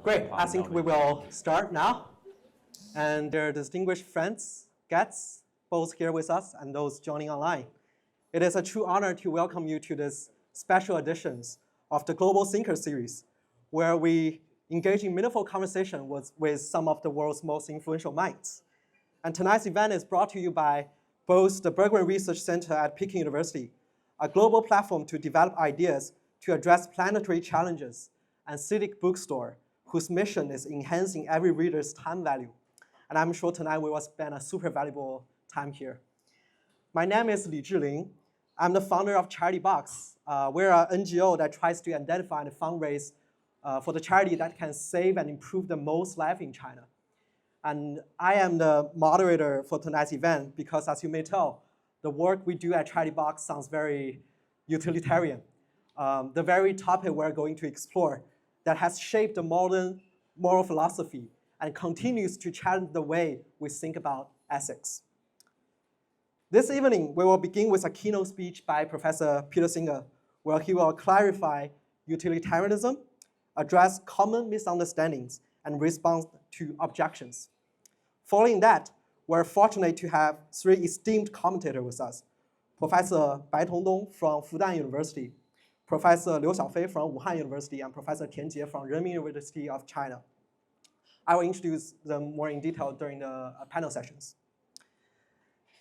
Great. I think we will start now. And there are distinguished friends, guests, both here with us and those joining online. It is a true honor to welcome you to this special editions of the Global Thinker series, where we engage in meaningful conversation with some of the world's most influential minds. And tonight's event is brought to you by both the Berggruen Research Center at Peking University, a global platform to develop ideas to address planetary challenges, and Civic Bookstore, whose mission is enhancing every reader's time value. And I'm sure tonight we will spend a super valuable time here. My name is Li Zhiling. I'm the founder of Charity Box. We're an NGO that tries to identify and fundraise for the charity that can save and improve the most life in China. And I am the moderator for tonight's event because, as you may tell, the work we do at Charity Box sounds very utilitarian. The very topic we're going to explore that has shaped the modern moral philosophy and continues to challenge the way we think about ethics. This evening, we will begin with a keynote speech by Professor Peter Singer, where he will clarify utilitarianism, address common misunderstandings, and respond to objections. Following that, we're fortunate to have three esteemed commentators with us: Professor Bai Tongdong from Fudan University, Professor Liu Xiaofei from Wuhan University, and Professor Tian Jie from Renmin University of China. I will introduce them more in detail during the panel sessions.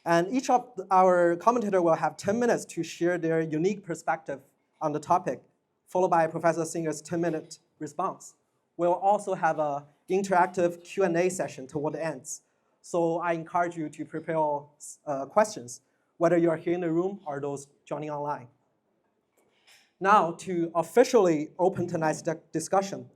And each of our commentators will have 10 minutes to share their unique perspective on the topic, followed by Professor Singer's 10-minute response. We'll also have an interactive Q&A session toward the end. So I encourage you to prepare questions, whether you're here in the room or those joining online. Now, to officially open tonight's discussion,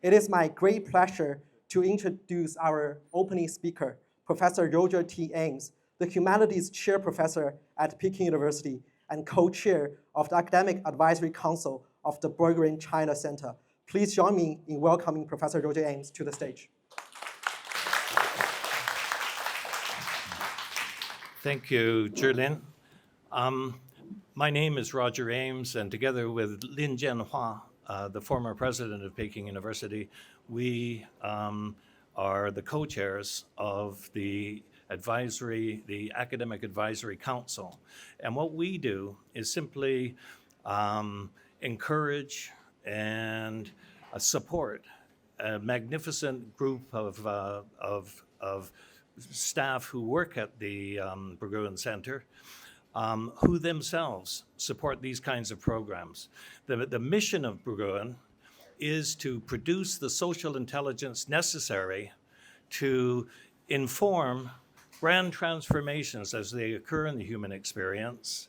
it is my great pleasure to introduce our opening speaker, Professor Roger T. Ames, the Humanities Chair Professor at Peking University and co-chair of the Academic Advisory Council of the Berggruen China Center. Please join me in welcoming Professor Roger Ames to the stage. Thank you, Zhilin. My name is Roger Ames, and together with Lin Jianhua, the former president of Peking University, we are the co-chairs of the Academic Advisory Council. And what we do is simply encourage and support a magnificent group of staff who work at the Berggruen Center, who themselves support these kinds of programs. The mission of Berggruen is to produce the social intelligence necessary to inform grand transformations as they occur in the human experience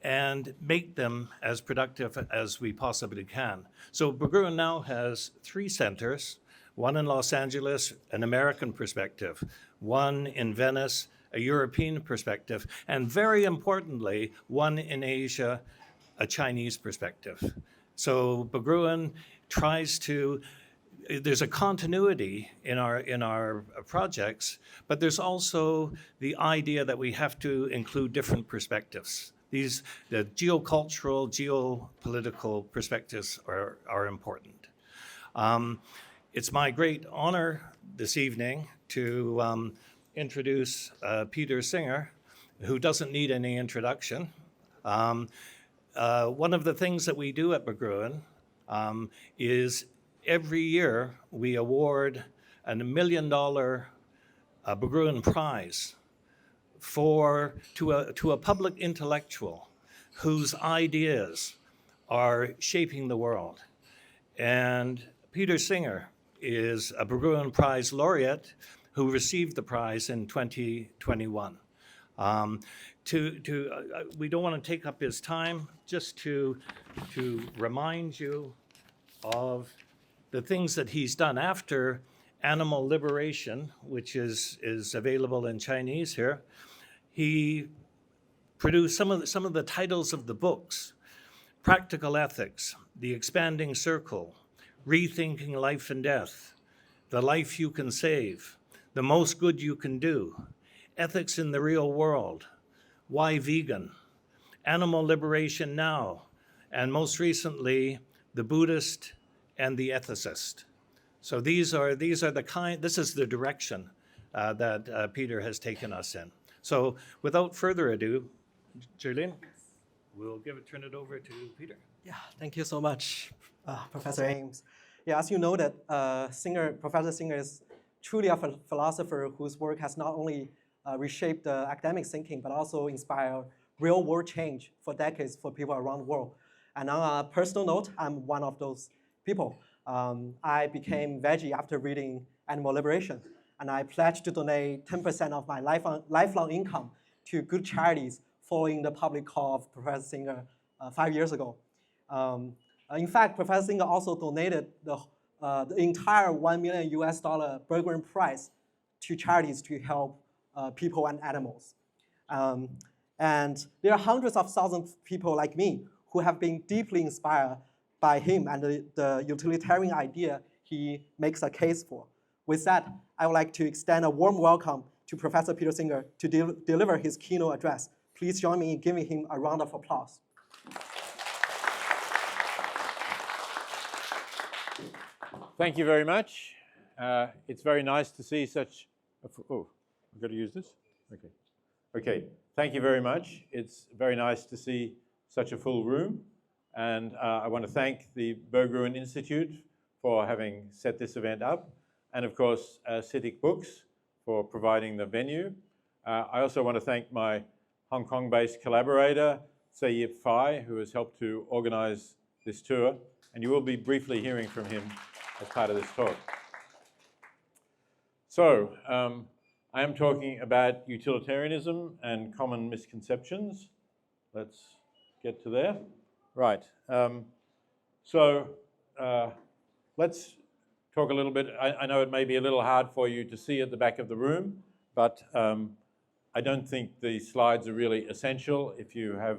and make them as productive as we possibly can. So Berggruen now has 3 centers, one in Los Angeles, an American perspective, one in Venice, a European perspective, and very importantly, one in Asia, a Chinese perspective. So Berggruen tries to, there's a continuity in our projects, but there's also the idea that we have to include different perspectives. The geocultural, geopolitical perspectives are important. It's my great honor this evening to introduce Peter Singer, who doesn't need any introduction. One of the things that we do at Berggruen is every year we award a $1 million Berggruen Prize to a public intellectual whose ideas are shaping the world. And Peter Singer is a Berggruen Prize laureate who received the prize in 2021. We don't want to take up his time, just to remind you of the things that he's done after Animal Liberation, which is available in Chinese here. He produced some of the titles of the books: Practical Ethics, The Expanding Circle, Rethinking Life and Death, The Life You Can Save, The Most Good You Can Do, Ethics in the Real World, Why Vegan, Animal Liberation Now, and most recently, The Buddhist and the Ethicist. So these are the kind. This is the direction that Peter has taken us in. So without further ado, Zhǔyì, we'll turn it over to Peter. Yeah, thank you so much, Professor Ames. Yeah, as you know that Professor Singer is truly a philosopher whose work has not only reshaped academic thinking, but also inspired real-world change for decades for people around the world. And on a personal note, I'm one of those people. I became veggie after reading Animal Liberation, and I pledged to donate 10% of my lifelong income to good charities following the public call of Professor Singer 5 years ago. In fact, Professor Singer also donated the entire $1 million Berggruen Prize to charities to help people and animals. And there are hundreds of thousands of people like me who have been deeply inspired by him and the utilitarian idea he makes a case for. With that, I would like to extend a warm welcome to Professor Peter Singer to deliver his keynote address. Please join me in giving him a round of applause. Thank you very much. It's very nice to see such oh, I've got to use this? Okay, thank you very much. It's very nice to see such a full room. And I want to thank the Berggruen Institute for having set this event up. And of course, CITIC Books for providing the venue. I also want to thank my Hong Kong-based collaborator, Sayip Phai, who has helped to organize this tour. And you will be briefly hearing from him as part of this talk. So, I am talking about utilitarianism and common misconceptions. Let's get to there. Right. Let's talk a little bit. I know it may be a little hard for you to see at the back of the room, but I don't think the slides are really essential if you have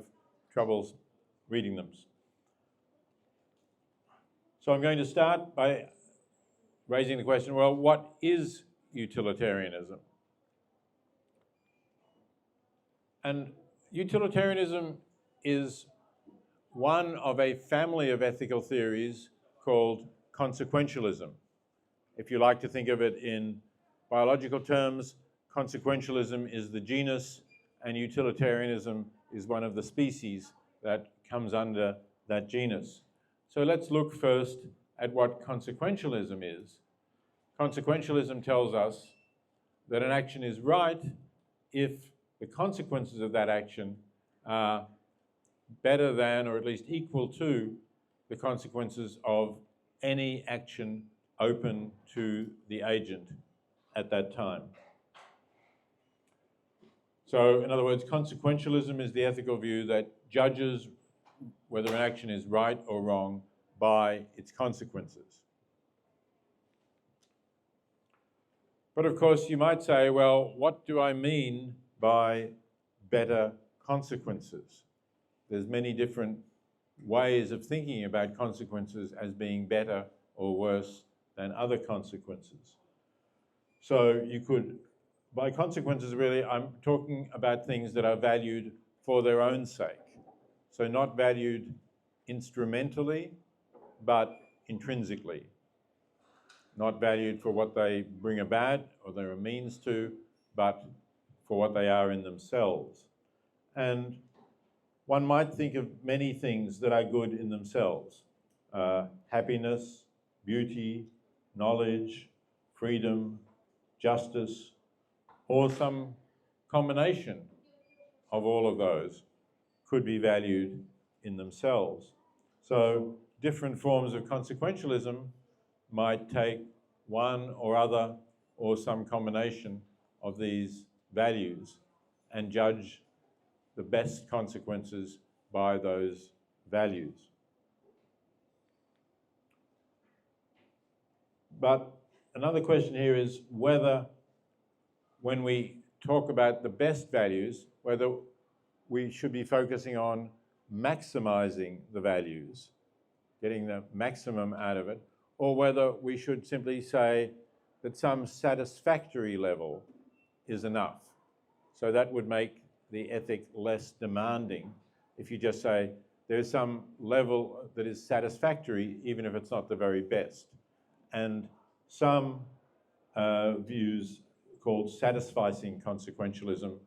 troubles reading them. So I'm going to start by raising the question, well, what is utilitarianism? And utilitarianism is one of a family of ethical theories called consequentialism. If you like to think of it in biological terms, consequentialism is the genus and utilitarianism is one of the species that comes under that genus. So let's look first at what consequentialism is. Consequentialism tells us that an action is right if the consequences of that action are better than or at least equal to the consequences of any action open to the agent at that time. So in other words, consequentialism is the ethical view that judges whether an action is right or wrong by its consequences. But of course, you might say, well, what do I mean by better consequences? There's many different ways of thinking about consequences as being better or worse than other consequences. So you could, by consequences really, I'm talking about things that are valued for their own sake. So not valued instrumentally, but intrinsically. Not valued for what they bring about or they're a means to, but for what they are in themselves. And one might think of many things that are good in themselves. Happiness, beauty, knowledge, freedom, justice, or some combination of all of those could be valued in themselves. So different forms of consequentialism might take one or other or some combination of these values and judge the best consequences by those values. But another question here is whether, when we talk about the best values, whether we should be focusing on maximizing the values, getting the maximum out of it, or whether we should simply say that some satisfactory level is enough. So that would make the ethic less demanding if you just say there's some level that is satisfactory even if it's not the very best. And some views called satisficing consequentialism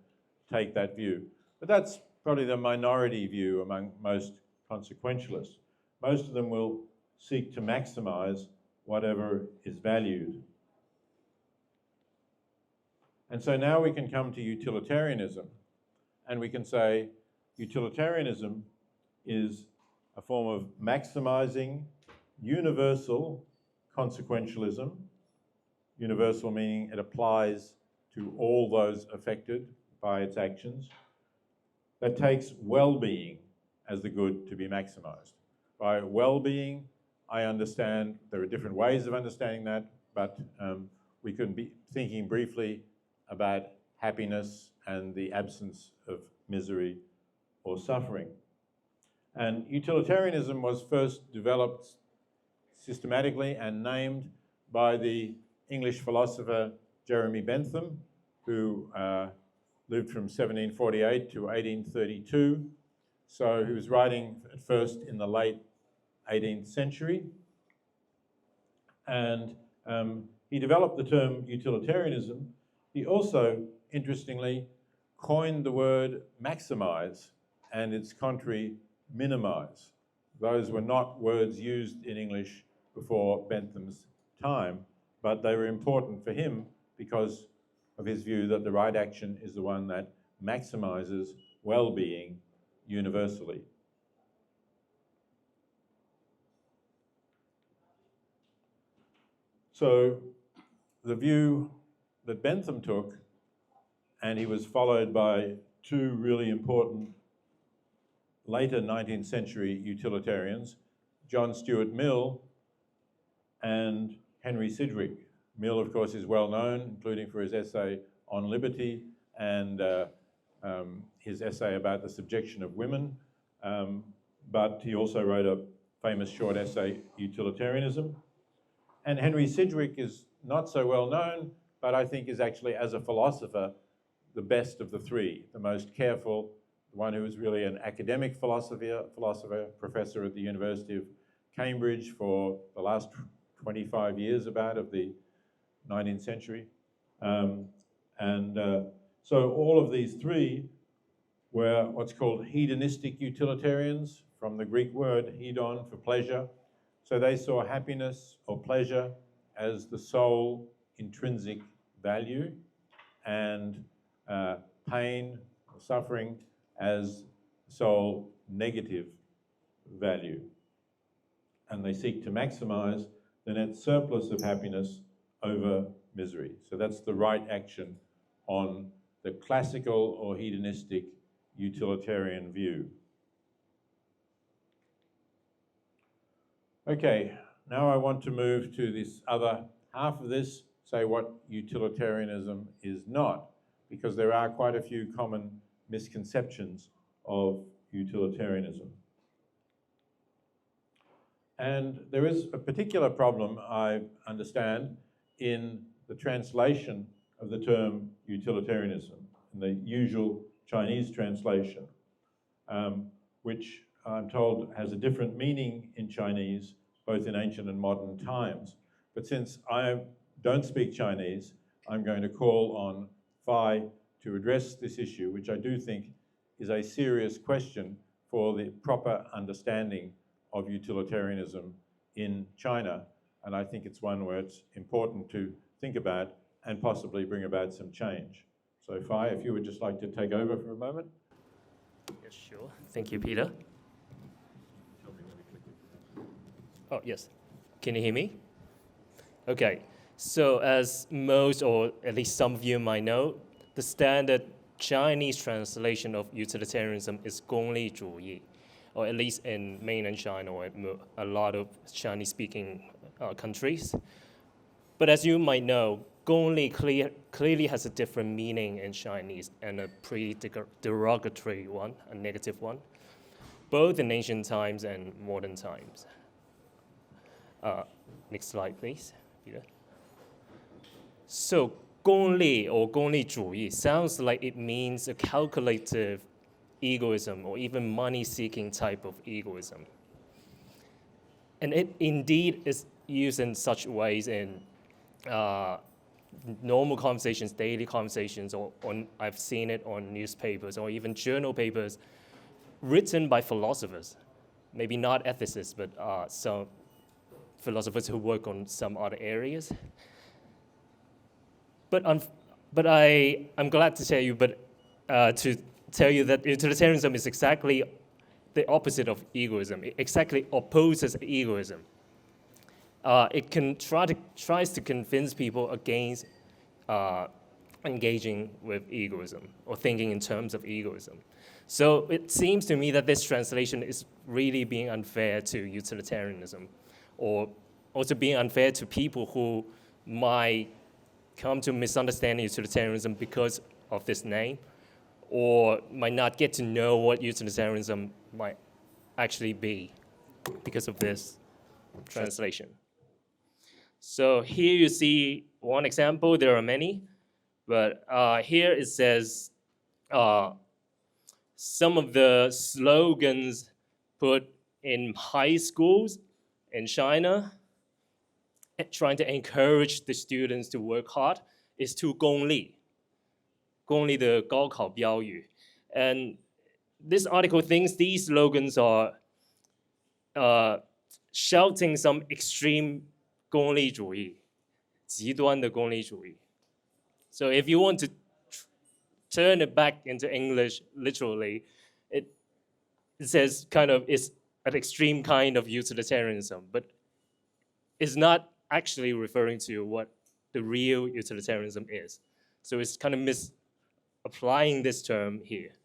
take that view. But that's probably the minority view among most consequentialists. Most of them will seek to maximize whatever is valued. And so now we can come to utilitarianism, and we can say utilitarianism is a form of maximizing universal consequentialism, universal meaning it applies to all those affected by its actions, that takes well-being as the good to be maximized. By well-being, I understand there are different ways of understanding that, but we can be thinking briefly about happiness and the absence of misery or suffering. And utilitarianism was first developed systematically and named by the English philosopher Jeremy Bentham, who lived from 1748 to 1832. So he was writing at first in the late 18th century. And he developed the term utilitarianism. He also, interestingly, coined the word maximize and its contrary, minimize. Those were not words used in English before Bentham's time, but they were important for him because of his view that the right action is the one that maximizes well-being universally. So the view that Bentham took, and he was followed by two really important later 19th century utilitarians, John Stuart Mill and Henry Sidgwick. Mill, of course, is well known, including for his essay on liberty and his essay about the subjection of women, but he also wrote a famous short essay, Utilitarianism. And Henry Sidgwick is not so well known, but I think is actually, as a philosopher, the best of the three, the most careful, the one who was really an academic philosopher, professor at the University of Cambridge for the last 25 years about of the 19th century. So all of these three were what's called hedonistic utilitarians, from the Greek word hedon, for pleasure. So they saw happiness or pleasure as the sole intrinsic value, and pain or suffering as sole negative value. And they seek to maximize the net surplus of happiness over misery. So that's the right action on the classical or hedonistic utilitarian view. Okay, now I want to move to this other half of this, say what utilitarianism is not, because there are quite a few common misconceptions of utilitarianism. And there is a particular problem, I understand, in the translation of the term utilitarianism, in the usual Chinese translation, which I'm told has a different meaning in Chinese, both in ancient and modern times. But since I don't speak Chinese, I'm going to call on Phi to address this issue, which I do think is a serious question for the proper understanding of utilitarianism in China. And I think it's one where it's important to think about and possibly bring about some change. So Phi, if you would just like to take over for a moment. Yes, sure. Thank you, Peter. Oh, yes. Can you hear me? Okay. So as most, or at least some of you might know, the standard Chinese translation of utilitarianism is 功利主义, or at least in mainland China or a lot of Chinese-speaking countries. But as you might know, 功利 clearly has a different meaning in Chinese, and a pretty derogatory one, a negative one, both in ancient times and modern times. Next slide, please, Peter. So 功利 or 功利主义 sounds like it means a calculative egoism or even money-seeking type of egoism. And it indeed is used in such ways in normal conversations, daily conversations, or I've seen it on newspapers or even journal papers written by philosophers, maybe not ethicists, but some philosophers who work on some other areas. But I'm glad to tell you, that utilitarianism is exactly the opposite of egoism. It exactly opposes egoism. It tries to convince people against engaging with egoism or thinking in terms of egoism. So it seems to me that this translation is really being unfair to utilitarianism, or also being unfair to people who might come to misunderstand utilitarianism because of this name, or might not get to know what utilitarianism might actually be because of this translation. So here you see one example. There are many, but here it says some of the slogans put in high schools in China, trying to encourage the students to work hard, is to 功利的高考标语. And this article thinks these slogans are shouting some extreme 功利主义, 极端的功利主义. So if you want to turn it back into English literally, it says kind of it's an extreme kind of utilitarianism, but it's not actually referring to what the real utilitarianism is. So it's kind of misapplying this term here.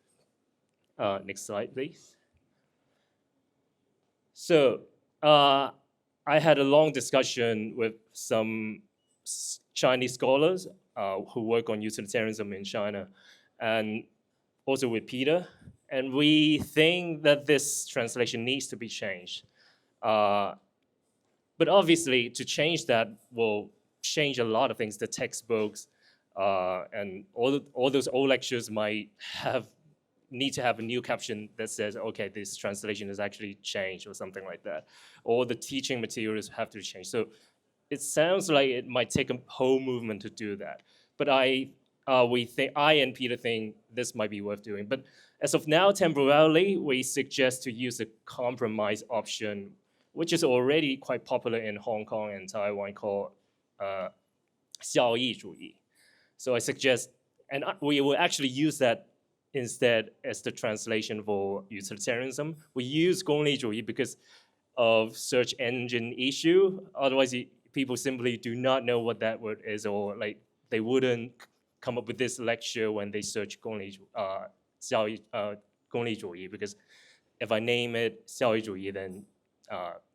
Next slide, please. So I had a long discussion with some Chinese scholars who work on utilitarianism in China, and also with Peter. And we think that this translation needs to be changed. But obviously, to change that will change a lot of things. The textbooks and all those old lectures might need to have a new caption that says, okay, this translation is actually changed or something like that. Or the teaching materials have to change. So it sounds like it might take a whole movement to do that. But I and Peter think this might be worth doing. But as of now, temporarily, we suggest to use a compromise option, which is already quite popular in Hong Kong and Taiwan, called 效益主义. So I suggest, and we will actually use that instead as the translation for utilitarianism. We use 功利主义because of search engine issue. Otherwise, people simply do not know what that word is, or like they wouldn't come up with this lecture when they search 功利主义, because if I name it 效益主义, then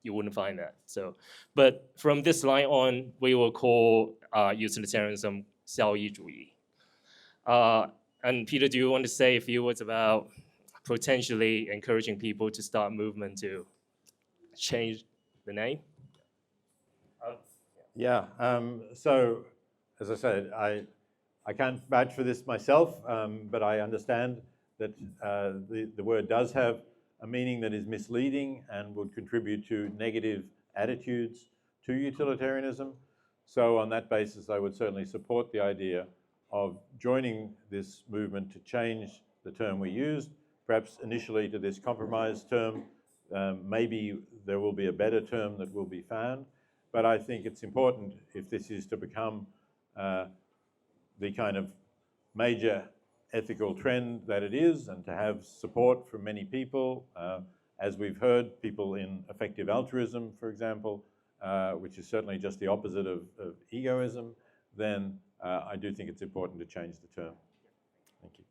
you wouldn't find that. So, but from this line on, we will call utilitarianism 效益主义. And Peter, do you want to say a few words about potentially encouraging people to start movement to change the name? Yeah, so as I said, I can't vouch for this myself, but I understand that the word does have a meaning that is misleading and would contribute to negative attitudes to utilitarianism. So on that basis, I would certainly support the idea of joining this movement to change the term we used, perhaps initially to this compromise term. Maybe there will be a better term that will be found, but I think it's important, if this is to become the kind of major ethical trend that it is, and to have support from many people, as we've heard, people in effective altruism, for example, which is certainly just the opposite of egoism, then I do think it's important to change the term. Thank you.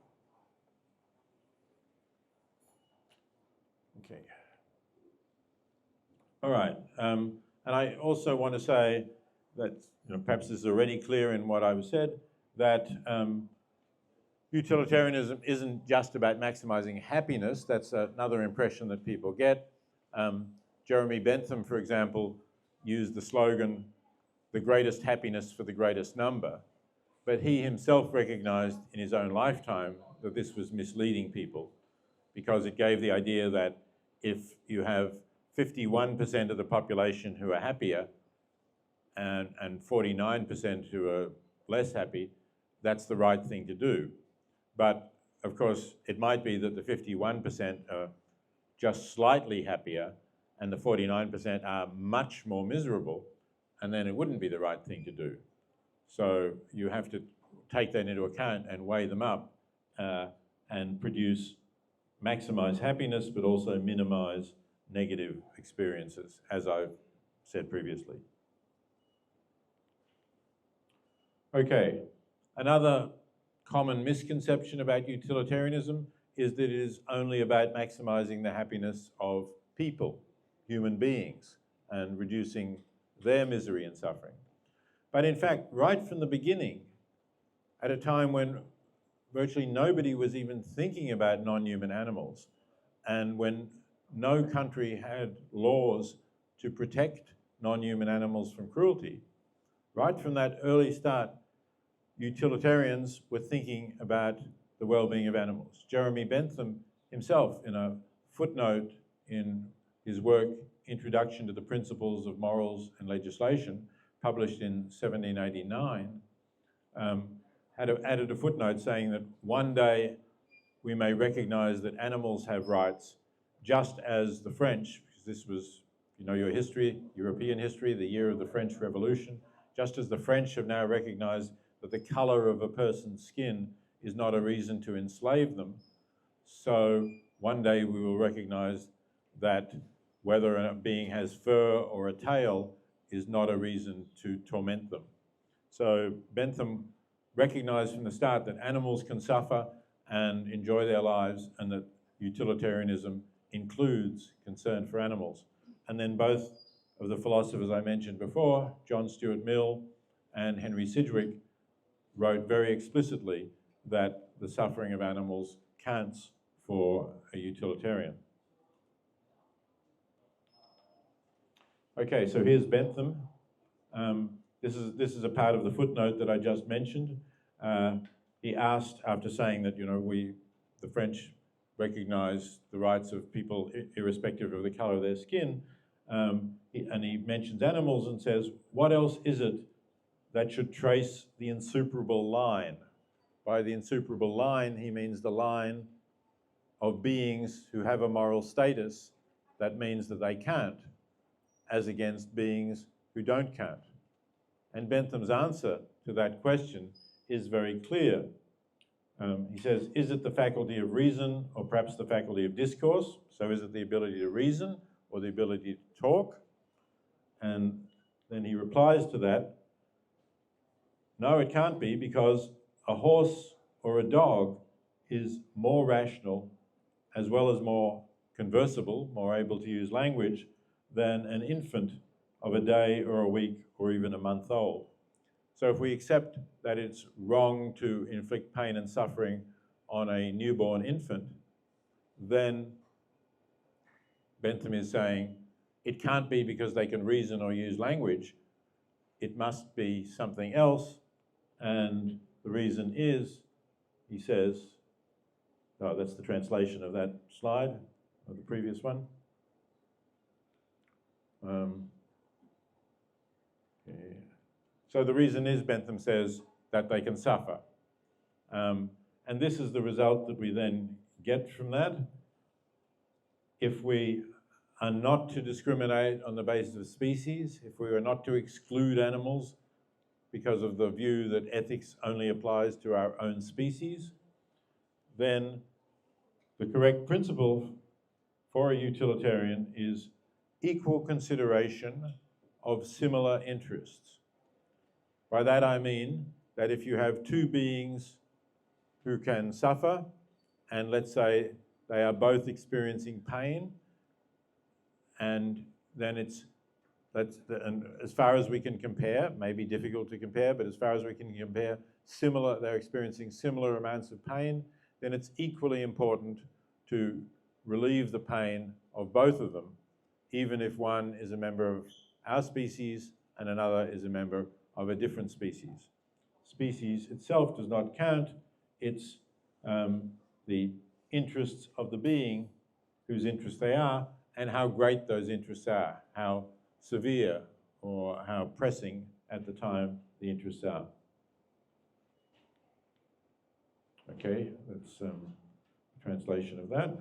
Okay. All right. And I also want to say that, perhaps this is already clear in what I've said, that utilitarianism isn't just about maximizing happiness. That's another impression that people get. Jeremy Bentham, for example, used the slogan, "the greatest happiness for the greatest number." But he himself recognized in his own lifetime that this was misleading people, because it gave the idea that if you have 51% of the population who are happier, and 49% who are less happy, that's the right thing to do. But of course, it might be that the 51% are just slightly happier and the 49% are much more miserable, and then it wouldn't be the right thing to do. So you have to take that into account and weigh them up and maximize happiness, but also minimize negative experiences, as I've said previously. Okay, another common misconception about utilitarianism is that it is only about maximizing the happiness of people, human beings, and reducing their misery and suffering. But in fact, right from the beginning, at a time when virtually nobody was even thinking about non-human animals, and when no country had laws to protect non-human animals from cruelty, right from that early start, utilitarians were thinking about the well-being of animals. Jeremy Bentham himself, in a footnote in his work, Introduction to the Principles of Morals and Legislation, published in 1789, added a footnote saying that one day we may recognize that animals have rights, just as the French, because this was, you know, your history, European history, the year of the French Revolution, just as the French have now recognized that the color of a person's skin is not a reason to enslave them, so one day we will recognize that whether a being has fur or a tail is not a reason to torment them. So Bentham recognized from the start that animals can suffer and enjoy their lives, and that utilitarianism includes concern for animals. And then both of the philosophers I mentioned before, John Stuart Mill and Henry Sidgwick, wrote very explicitly that the suffering of animals counts for a utilitarian. Okay, so here's Bentham. This is a part of the footnote that I just mentioned. He asked, after saying that, you know, the French recognize the rights of people irrespective of the color of their skin, and he mentions animals and says, what else is it that should trace the insuperable line? By the insuperable line, he means the line of beings who have a moral status that means that they can't, as against beings who don't count. And Bentham's answer to that question is very clear. He says, is it the faculty of reason or perhaps the faculty of discourse? So is it the ability to reason or the ability to talk? And then he replies to that, no, it can't be, because a horse or a dog is more rational as well as more conversable, more able to use language than an infant of a day or a week or even a month old. So if we accept that it's wrong to inflict pain and suffering on a newborn infant, then Bentham is saying it can't be because they can reason or use language. It must be something else, and the reason is, he says, oh, that's the translation of that slide, of the previous one. So the reason is, Bentham says, that they can suffer. And this is the result that we then get from that. If we are not to discriminate on the basis of species, if we are not to exclude animals because of the view that ethics only applies to our own species, then the correct principle for a utilitarian is equal consideration of similar interests. By that I mean that if you have two beings who can suffer, and let's say they are both experiencing pain, and then and as far as we can compare, it may be difficult to compare, but as far as we can compare, they're experiencing similar amounts of pain, then it's equally important to relieve the pain of both of them, even if one is a member of our species and another is a member of a different species. Species itself does not count. It's the interests of the being, whose interests they are, and how great those interests are, how severe or how pressing at the time the interests are. Okay, that's a translation of that.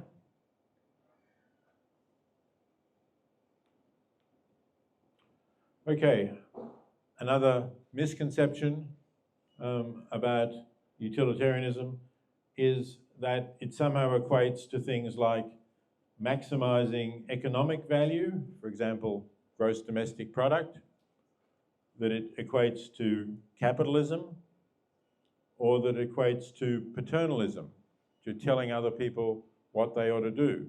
Okay, another misconception about utilitarianism is that it somehow equates to things like maximizing economic value, for example, gross domestic product, that it equates to capitalism, or that it equates to paternalism, to telling other people what they ought to do.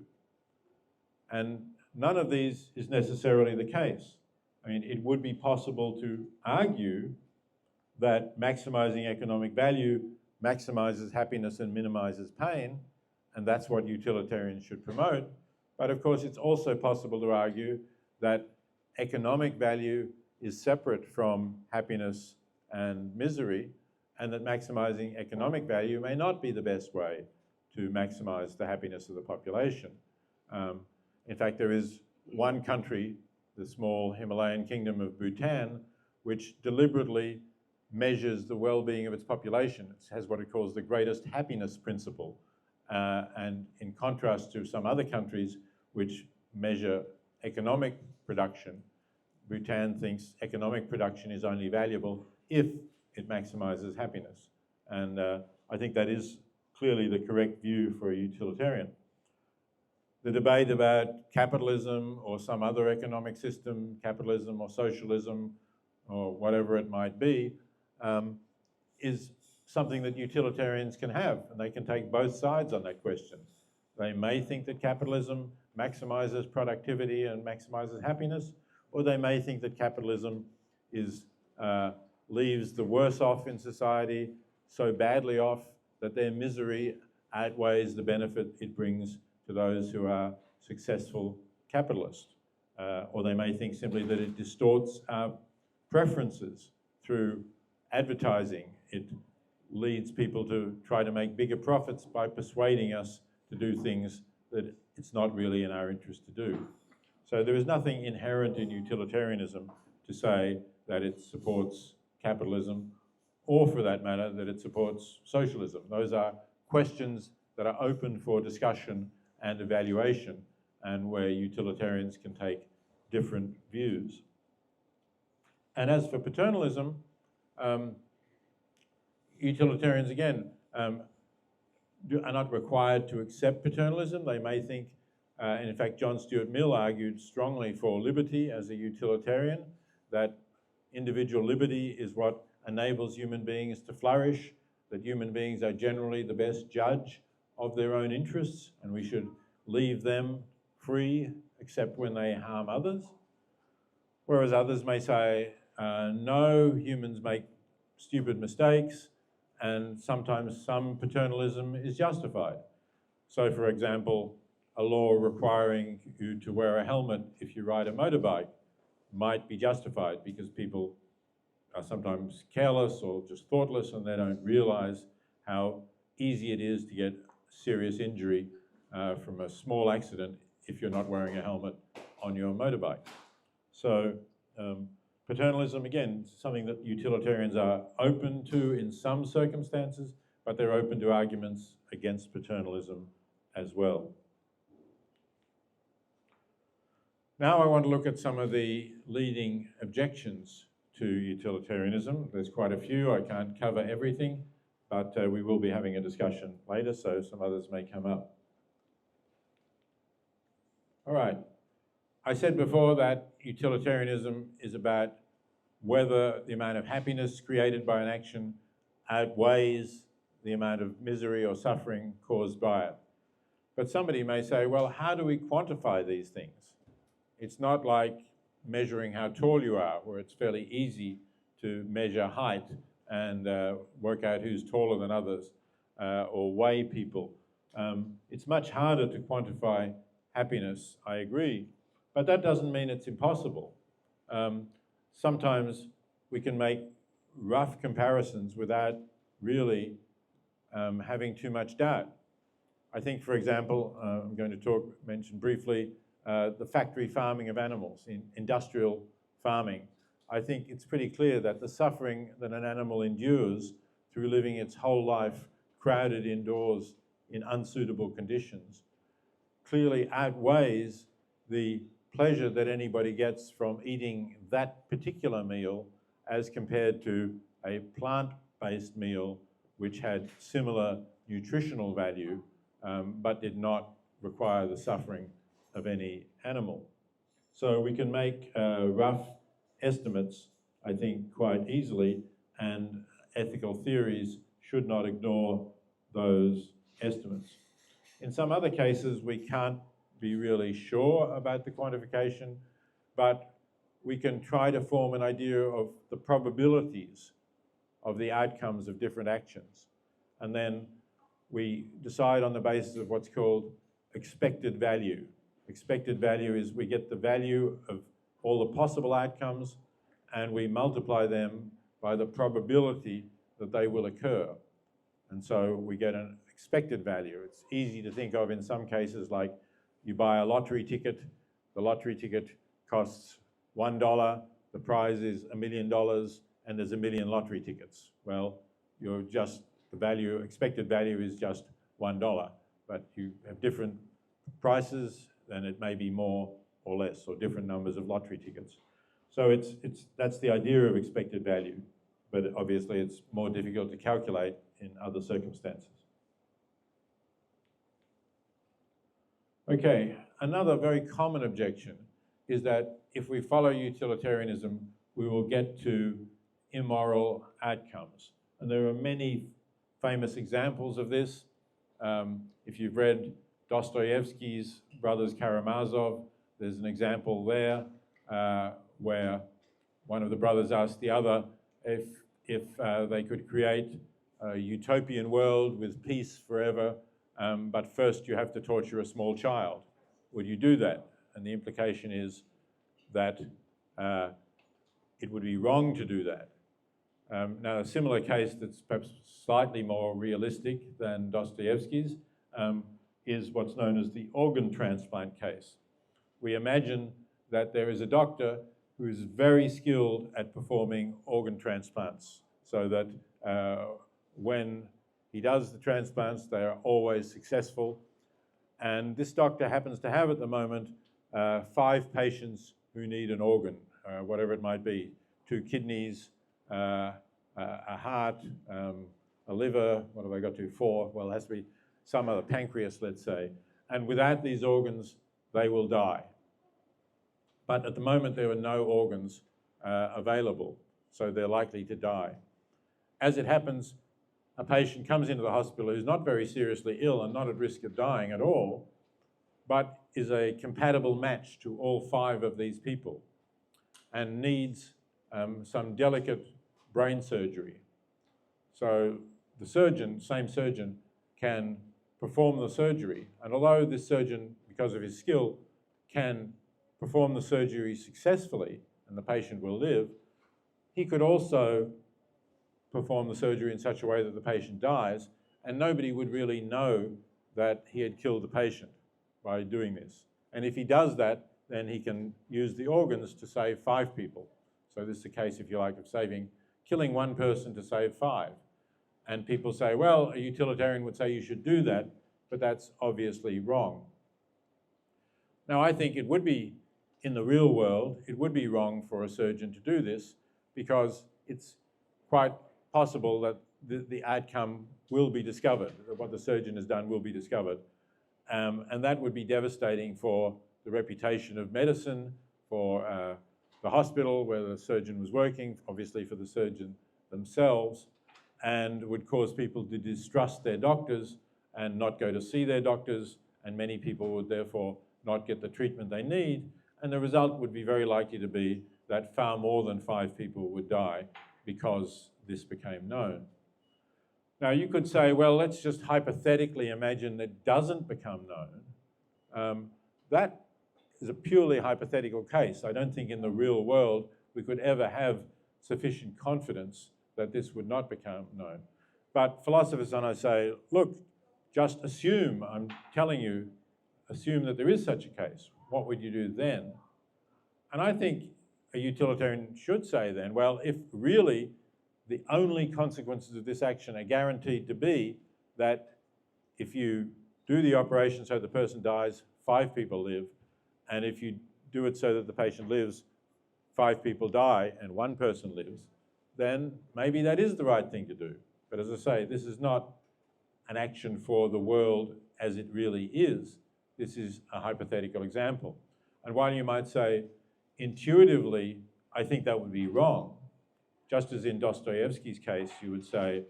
And none of these is necessarily the case. I mean, it would be possible to argue that maximizing economic value maximizes happiness and minimizes pain, and that's what utilitarians should promote. But of course, it's also possible to argue that economic value is separate from happiness and misery, and that maximizing economic value may not be the best way to maximize the happiness of the population. In fact, there is one country, the small Himalayan kingdom of Bhutan, which deliberately measures the well-being of its population. It has what it calls the greatest happiness principle. And in contrast to some other countries which measure economic production, Bhutan thinks economic production is only valuable if it maximizes happiness. And I think that is clearly the correct view for a utilitarian. The debate about capitalism or some other economic system, capitalism or socialism or whatever it might be, is something that utilitarians can have, and they can take both sides on that question. They may think that capitalism maximizes productivity and maximizes happiness, or they may think that capitalism is, leaves the worse off in society so badly off that their misery outweighs the benefit it brings to those who are successful capitalists. Or they may think simply that it distorts our preferences through advertising. It leads people to try to make bigger profits by persuading us to do things that it's not really in our interest to do. So there is nothing inherent in utilitarianism to say that it supports capitalism, or for that matter, that it supports socialism. Those are questions that are open for discussion and evaluation, and where utilitarians can take different views. And as for paternalism, utilitarians, again, are not required to accept paternalism. They may think, and in fact, John Stuart Mill argued strongly for liberty as a utilitarian, that individual liberty is what enables human beings to flourish, that human beings are generally the best judge of their own interests, and we should leave them free except when they harm others. Whereas others may say, no, humans make stupid mistakes, and sometimes some paternalism is justified. So for example, a law requiring you to wear a helmet if you ride a motorbike might be justified because people are sometimes careless or just thoughtless, and they don't realize how easy it is to get serious injury from a small accident if you're not wearing a helmet on your motorbike. So paternalism, again, is something that utilitarians are open to in some circumstances, but they're open to arguments against paternalism as well. Now I want to look at some of the leading objections to utilitarianism. There's quite a few. I can't cover everything, but we will be having a discussion later, so some others may come up. All right. I said before that utilitarianism is about whether the amount of happiness created by an action outweighs the amount of misery or suffering caused by it. But somebody may say, well, how do we quantify these things? It's not like measuring how tall you are, where it's fairly easy to measure height and work out who's taller than others or weigh people. It's much harder to quantify happiness, I agree, but that doesn't mean it's impossible. Sometimes we can make rough comparisons without really having too much doubt. I think, for example, I'm going to mention briefly the factory farming of animals, in industrial farming. I think it's pretty clear that the suffering that an animal endures through living its whole life crowded indoors in unsuitable conditions clearly outweighs the pleasure that anybody gets from eating that particular meal as compared to a plant-based meal which had similar nutritional value but did not require the suffering of any animal. So we can make rough estimates, I think, quite easily, and ethical theories should not ignore those estimates. In some other cases, we can't be really sure about the quantification, but we can try to form an idea of the probabilities of the outcomes of different actions. And then we decide on the basis of what's called expected value. Expected value is we get the value of all the possible outcomes and we multiply them by the probability that they will occur. And so we get an expected value. It's easy to think of in some cases like you buy a lottery ticket, the lottery ticket costs $1, the prize is $1 million, and there's 1 million lottery tickets. Well, the value, expected value is just $1, but you have different prices, then it may be more or less, or different numbers of lottery tickets. So that's the idea of expected value, but obviously it's more difficult to calculate in other circumstances. Okay, another very common objection is that if we follow utilitarianism, we will get to immoral outcomes. And there are many famous examples of this. If you've read Dostoevsky's Brothers Karamazov, there's an example there where one of the brothers asked the other if they could create a utopian world with peace forever, but first you have to torture a small child. Would you do that? And the implication is that it would be wrong to do that. Now, a similar case that's perhaps slightly more realistic than Dostoevsky's is what's known as the organ transplant case. We imagine that there is a doctor who is very skilled at performing organ transplants, so that when he does the transplants, they are always successful. And this doctor happens to have at the moment 5 patients who need an organ, whatever it might be, 2 kidneys, a heart, a liver, what have I got to, 4? Well, it has to be some other, pancreas, let's say. And without these organs, they will die. But at the moment, there are no organs available, so they're likely to die. As it happens, a patient comes into the hospital who's not very seriously ill and not at risk of dying at all, but is a compatible match to all 5 of these people and needs some delicate brain surgery. So the surgeon, same surgeon, can perform the surgery. And although this surgeon, because of his skill, can perform the surgery successfully and the patient will live, he could also perform the surgery in such a way that the patient dies, and nobody would really know that he had killed the patient by doing this. And if he does that, then he can use the organs to save 5 people. So this is a case, if you like, of killing 1 person to save 5. And people say, well, a utilitarian would say you should do that, but that's obviously wrong. Now, I think it would be, in the real world, it would be wrong for a surgeon to do this because it's quite possible that the outcome will be discovered, that what the surgeon has done will be discovered. And that would be devastating for the reputation of medicine, for the hospital where the surgeon was working, obviously for the surgeon themselves, and would cause people to distrust their doctors and not go to see their doctors, and many people would therefore not get the treatment they need, and the result would be very likely to be that far more than 5 people would die because this became known. Now you could say, well, let's just hypothetically imagine that doesn't become known. That is a purely hypothetical case. I don't think in the real world we could ever have sufficient confidence that this would not become known. But philosophers and I say, look, just assume, I'm telling you, assume that there is such a case. What would you do then? And I think a utilitarian should say then, well, if really the only consequences of this action are guaranteed to be that if you do the operation so the person dies, 5 people live, and if you do it so that the patient lives, 5 people die and 1 person lives, then maybe that is the right thing to do. But as I say, this is not an action for the world as it really is. This is a hypothetical example. And while you might say, intuitively, I think that would be wrong, just as in Dostoevsky's case, you would say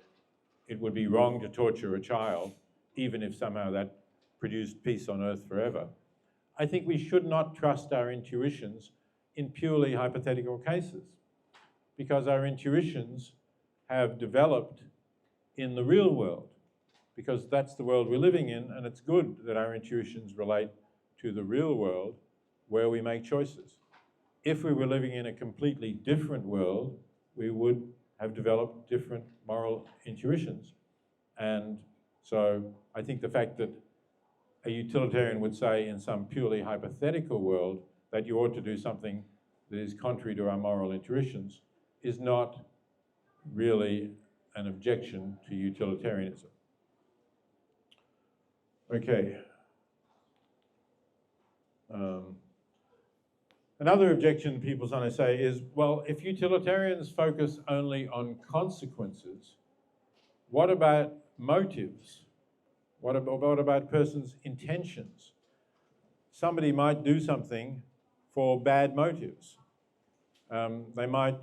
it would be wrong to torture a child, even if somehow that produced peace on earth forever. I think we should not trust our intuitions in purely hypothetical cases, because our intuitions have developed in the real world, because that's the world we're living in, and it's good that our intuitions relate to the real world where we make choices. If we were living in a completely different world, we would have developed different moral intuitions. And so I think the fact that a utilitarian would say in some purely hypothetical world that you ought to do something that is contrary to our moral intuitions is not really an objection to utilitarianism. Okay. Another objection people sometimes say is, well, if utilitarians focus only on consequences, what about motives? What about persons' intentions? Somebody might do something for bad motives. They might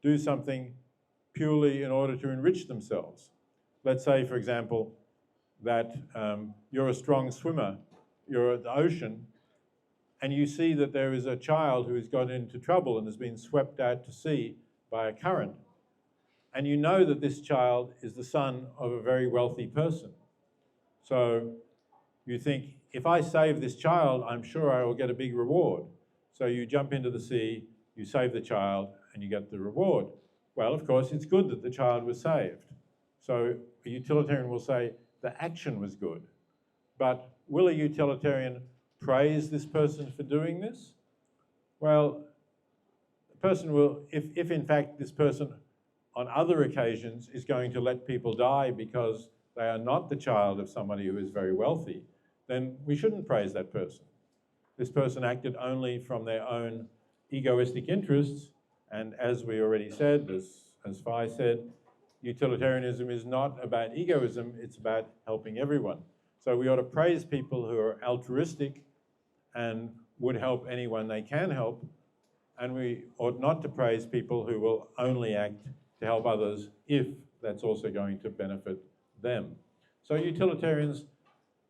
do something purely in order to enrich themselves. Let's say, for example, that you're a strong swimmer, you're at the ocean, and you see that there is a child who has got into trouble and has been swept out to sea by a current. And you know that this child is the son of a very wealthy person. So you think, if I save this child, I'm sure I will get a big reward. So you jump into the sea, you save the child, and you get the reward. Well, of course, it's good that the child was saved. So a utilitarian will say the action was good. But will a utilitarian praise this person for doing this? Well, the person will, if in fact this person on other occasions is going to let people die because they are not the child of somebody who is very wealthy, then we shouldn't praise that person. This person acted only from their own egoistic interests, and as we already said, as Phi said, utilitarianism is not about egoism, it's about helping everyone. So we ought to praise people who are altruistic and would help anyone they can help, and we ought not to praise people who will only act to help others if that's also going to benefit them. So utilitarians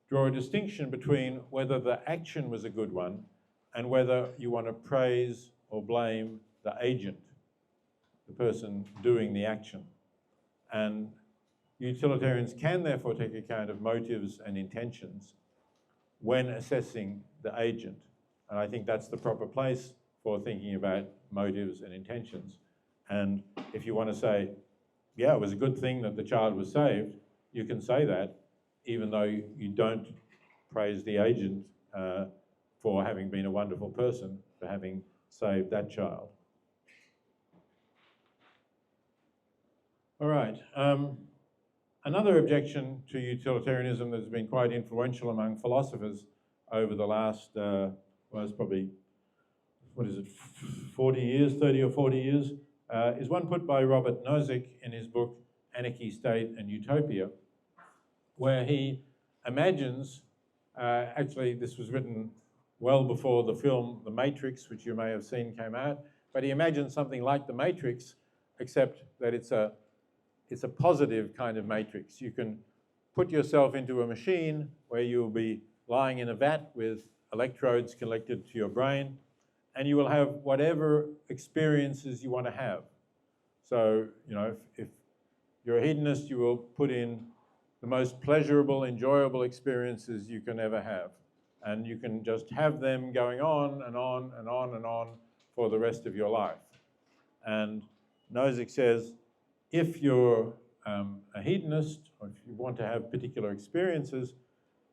draw a distinction between whether the action was a good one and whether you want to praise or blame the agent, the person doing the action. And utilitarians can therefore take account of motives and intentions when assessing the agent. And I think that's the proper place for thinking about motives and intentions. And if you want to say, yeah, it was a good thing that the child was saved, you can say that, even though you don't praise the agent for having been a wonderful person, for having saved that child. All right. Another objection to utilitarianism that's been quite influential among philosophers over the last, well, it's probably, 40 years, 30 or 40 years, is one put by Robert Nozick in his book, Anarchy, State and Utopia, where he imagines, actually this was written well before the film The Matrix, which you may have seen, came out, but he imagines something like The Matrix, except that it's a positive kind of matrix. You can put yourself into a machine where you'll be lying in a vat with electrodes connected to your brain, and you will have whatever experiences you want to have. So, you know, if you're a hedonist, you will put in the most pleasurable, enjoyable experiences you can ever have. And you can just have them going on and on and on and on for the rest of your life. And Nozick says, if you're a hedonist, or if you want to have particular experiences,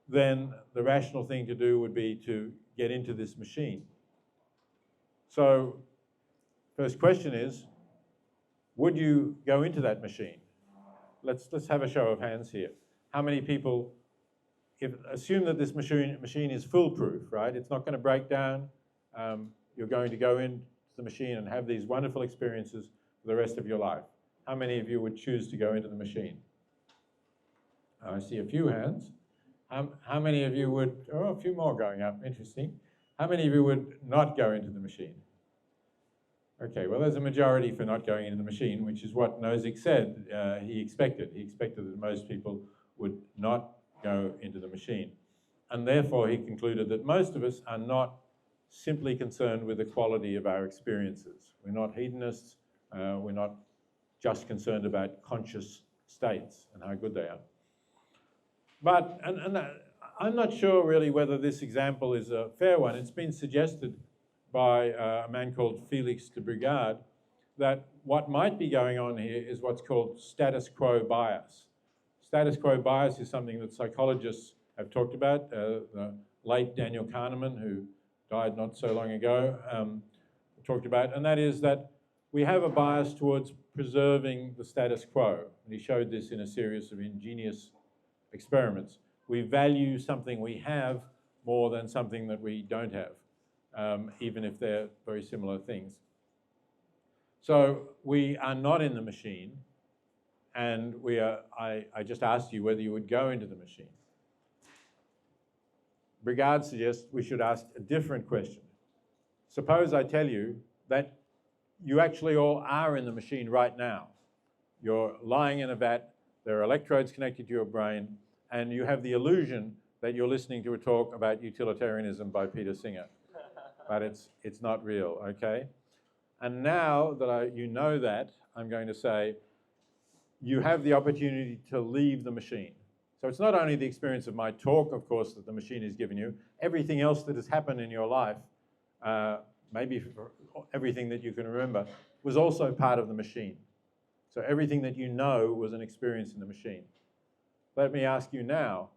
then the rational thing to do would be to get into this machine. So First question is, would you go into that machine? Let's have a show of hands here. How many people, assume that this machine is foolproof, right? It's not going to break down. You're going to go into the machine and have these wonderful experiences for the rest of your life. How many of you would choose to go into the machine? I see a few hands. How many of you would, oh, a few more going up, interesting. How many of you would not go into the machine? Okay, well, there's a majority for not going into the machine, which is what Nozick said he expected. He expected that most people would not go into the machine. And therefore, he concluded that most of us are not simply concerned with the quality of our experiences. We're not hedonists. We're not just concerned about conscious states and how good they are. But, I'm not sure really whether this example is a fair one. It's been suggested by a man called Felix de Brigard that what might be going on here is what's called status quo bias. Status quo bias is something that psychologists have talked about. The late Daniel Kahneman, who died not so long ago, talked about, and that is that we have a bias towards preserving the status quo. And he showed this in a series of ingenious experiments. We value something we have more than something that we don't have, even if they're very similar things. So we are not in the machine, and I just asked you whether you would go into the machine. Brigard suggests we should ask a different question. Suppose I tell you that you actually all are in the machine right now. You're lying in a vat, there are electrodes connected to your brain, and you have the illusion that you're listening to a talk about utilitarianism by Peter Singer. But it's not real, okay? And now that you know that, I'm going to say, you have the opportunity to leave the machine. So it's not only the experience of my talk, of course, that the machine has given you, everything else that has happened in your life, maybe everything that you can remember, was also part of the machine. So everything that you know was an experience in the machine. Let me ask you now,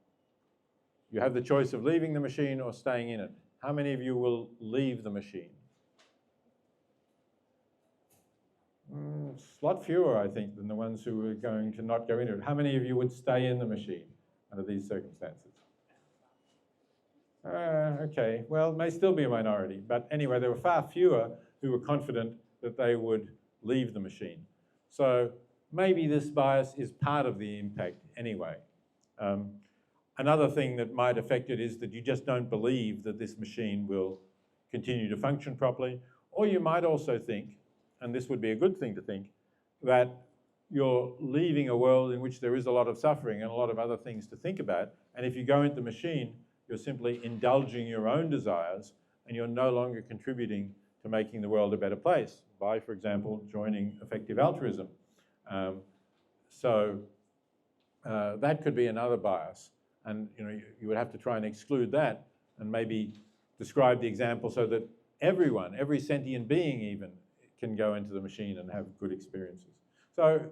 you have the choice of leaving the machine or staying in it. How many of you will leave the machine? A lot fewer, I think, than the ones who are going to not go into it. How many of you would stay in the machine under these circumstances? Okay, well, it may still be a minority, but anyway, there were far fewer who were confident that they would leave the machine. So maybe this bias is part of the impact anyway. Another thing that might affect it is that you just don't believe that this machine will continue to function properly, or you might also think, and this would be a good thing to think, that you're leaving a world in which there is a lot of suffering and a lot of other things to think about, and if you go into the machine, you're simply indulging your own desires, and you're no longer contributing to making the world a better place by, for example, joining effective altruism. That could be another bias, and you would have to try and exclude that, and maybe describe the example so that everyone, every sentient being even, can go into the machine and have good experiences. So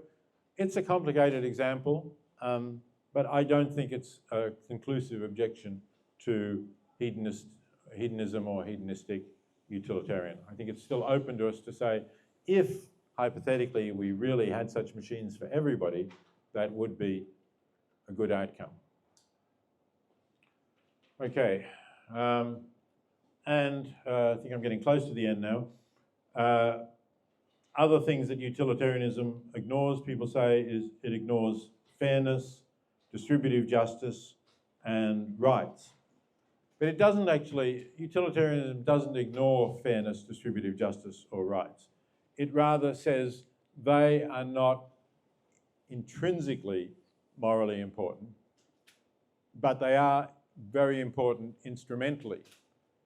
it's a complicated example, but I don't think it's a conclusive objection to hedonism or hedonistic utilitarian. I think it's still open to us to say, if hypothetically we really had such machines for everybody, that would be a good outcome. Okay, I think I'm getting close to the end now. Other things that utilitarianism ignores, people say, is it ignores fairness, distributive justice, and rights. But it doesn't actually, utilitarianism doesn't ignore fairness, distributive justice, or rights. It rather says they are not intrinsically morally important, but they are very important instrumentally.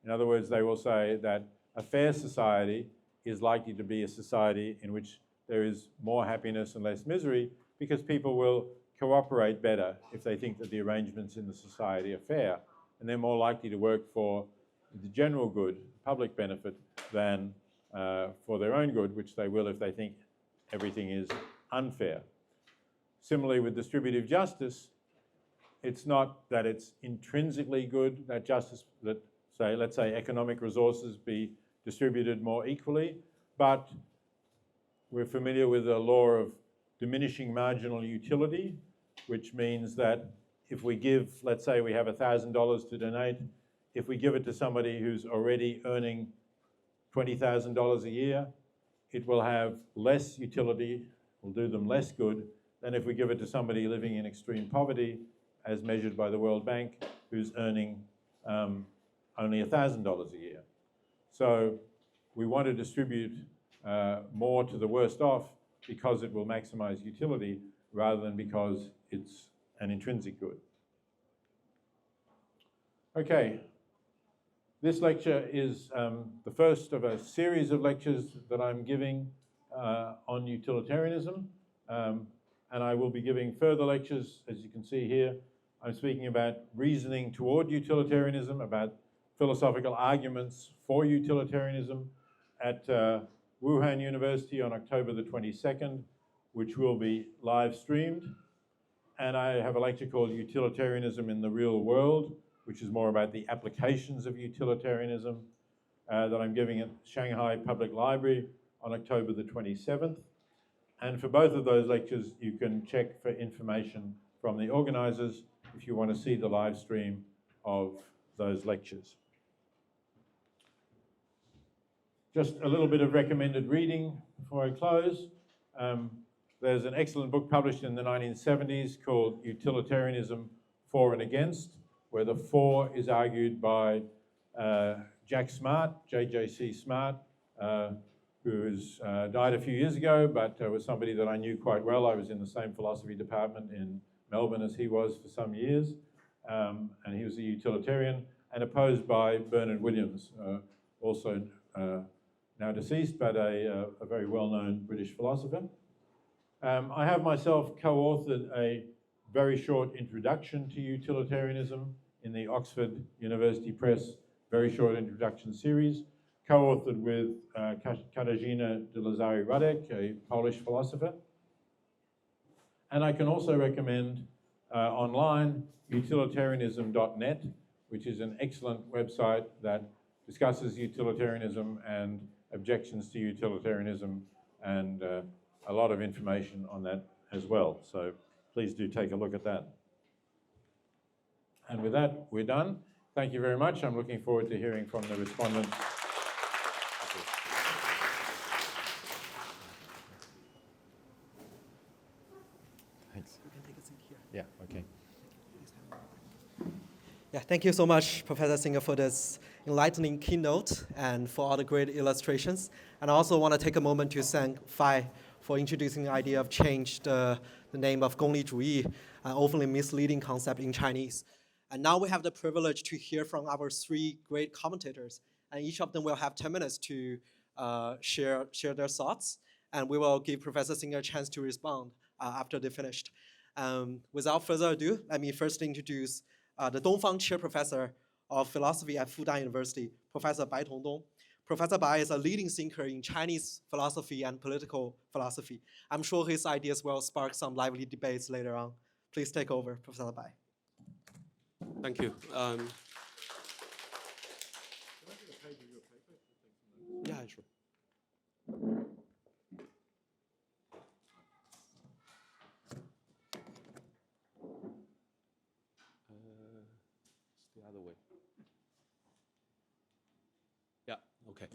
In other words, they will say that a fair society is likely to be a society in which there is more happiness and less misery, because people will cooperate better if they think that the arrangements in the society are fair, and they're more likely to work for the general good, public benefit, than for their own good, which they will if they think everything is unfair. Similarly with distributive justice, it's not that it's intrinsically good, that justice, that let's say economic resources be distributed more equally, but we're familiar with the law of diminishing marginal utility, which means that if we give, let's say we have $1,000 to donate, if we give it to somebody who's already earning $20,000 a year, it will have less utility, will do them less good than if we give it to somebody living in extreme poverty, as measured by the World Bank, who's earning only $1,000 a year. So we want to distribute more to the worst off because it will maximize utility rather than because it's an intrinsic good. Okay, this lecture is the first of a series of lectures that I'm giving on utilitarianism, and I will be giving further lectures, as you can see here. I'm speaking about reasoning toward utilitarianism, about philosophical arguments for utilitarianism at Wuhan University on October the 22nd, which will be live streamed. And I have a lecture called Utilitarianism in the Real World, which is more about the applications of utilitarianism that I'm giving at Shanghai Public Library on October the 27th. And for both of those lectures, you can check for information from the organizers if you want to see the live stream of those lectures. Just a little bit of recommended reading before I close. There's an excellent book published in the 1970s called Utilitarianism For and Against, where the for is argued by Jack Smart, J.J.C. Smart, who has died a few years ago, but was somebody that I knew quite well. I was in the same philosophy department in Melbourne as he was for some years, and he was a utilitarian, and opposed by Bernard Williams, also now deceased, but a very well-known British philosopher. I have myself co-authored a very short introduction to utilitarianism in the Oxford University Press very short introduction series, co-authored with Katarzyna de Lazary-Rudek, a Polish philosopher. And I can also recommend online utilitarianism.net, which is an excellent website that discusses utilitarianism and objections to utilitarianism, and a lot of information on that as well. So please do take a look at that. And with that, we're done. Thank you very much. I'm looking forward to hearing from the respondents. Thanks. You can take a seat here. Yeah, okay. Yeah, thank you so much, Professor Singer, for this enlightening keynote and for all the great illustrations. And I also want to take a moment to thank Phi for introducing the idea of change the name of 功利主义, an often misleading concept in Chinese. And now we have the privilege to hear from our three great commentators, and each of them will have 10 minutes to share their thoughts, and we will give Professor Singer a chance to respond after they're finished. Without further ado, let me first introduce the Dongfang Chair Professor of Philosophy at Fudan University, Professor Bai Tongdong. Professor Bai is a leading thinker in Chinese philosophy and political philosophy. I'm sure his ideas will spark some lively debates later on. Please take over, Professor Bai. Thank you. Yeah, sure. It's the other way. Yeah, okay.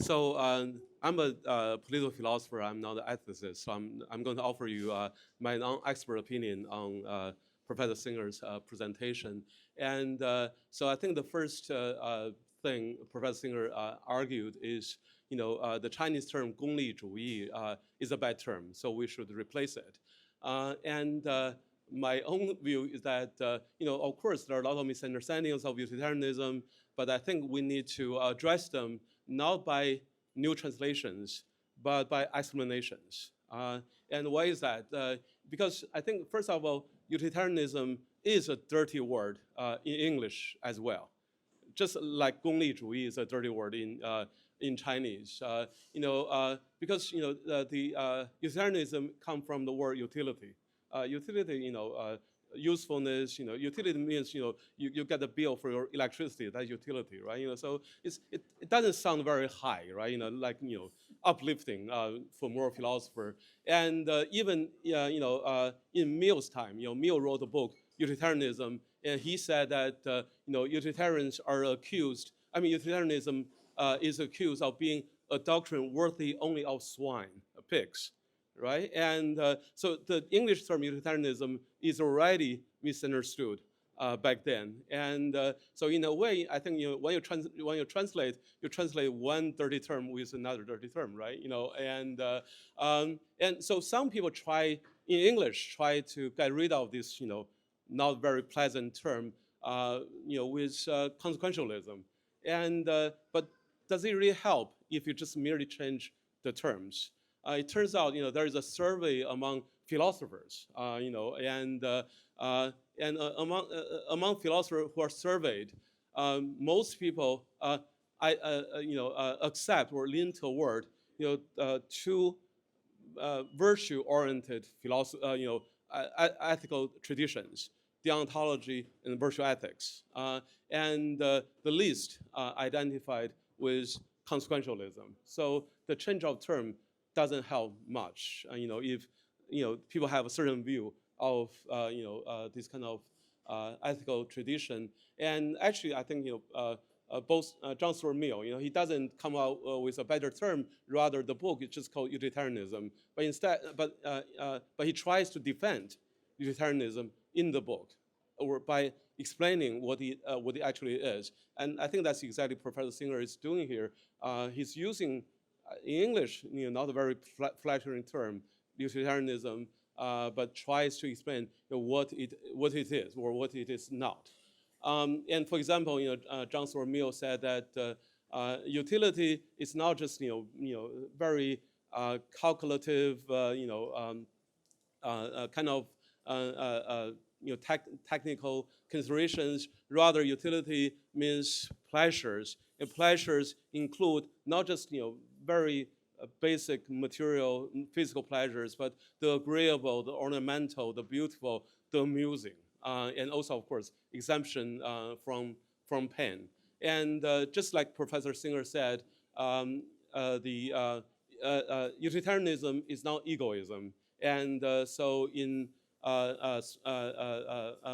So I'm a political philosopher. I'm not an ethicist. So I'm going to offer you my non-expert opinion on Professor Singer's presentation. And so I think the first thing Professor Singer argued is, the Chinese term 功利主义 is a bad term, so we should replace it. And my own view is that, of course, there are a lot of misunderstandings of utilitarianism, but I think we need to address them not by new translations, but by explanations. And why is that? Because I think, first of all, utilitarianism is a dirty word in English as well. Just like 功利主义 is a dirty word in Chinese. Because the utilitarianism comes from the word utility. Utility, usefulness. Utility means you get a bill for your electricity. That's utility, right? So it doesn't sound very high, right? Like uplifting for moral philosopher. And even in Mill's time, Mill wrote a book, Utilitarianism, and he said that utilitarians are accused. I mean, utilitarianism is accused of being a doctrine worthy only of swine, pigs, right? And so the English term utilitarianism is already misunderstood back then. And so in a way, I think when you translate one dirty term with another dirty term, right? And so some people try in English to get rid of this not very pleasant term with consequentialism. And but does it really help if you just merely change the terms? It turns out there is a survey among philosophers, and among philosophers who are surveyed, most people accept or lean toward two virtue-oriented ethical traditions: deontology and virtue ethics, and the least identified with consequentialism. So the change of term doesn't help much. If people have a certain view of this kind of ethical tradition, and actually I think both John Stuart Mill, he doesn't come out with a better term. Rather, the book is just called Utilitarianism. But he tries to defend utilitarianism in the book, or by explaining what it actually is. And I think that's exactly Professor Singer is doing here. He's using in English, not a very flattering term, utilitarianism, but tries to explain what it is or what it is not. And for example, John Stuart Mill said that utility is not just very calculative, kind of technical considerations. Rather, utility means pleasures, and pleasures include not just very basic material physical pleasures, but the agreeable, the ornamental, the beautiful, the amusing, and also, of course, exemption from pain. And just like Professor Singer said, utilitarianism is not egoism. And so in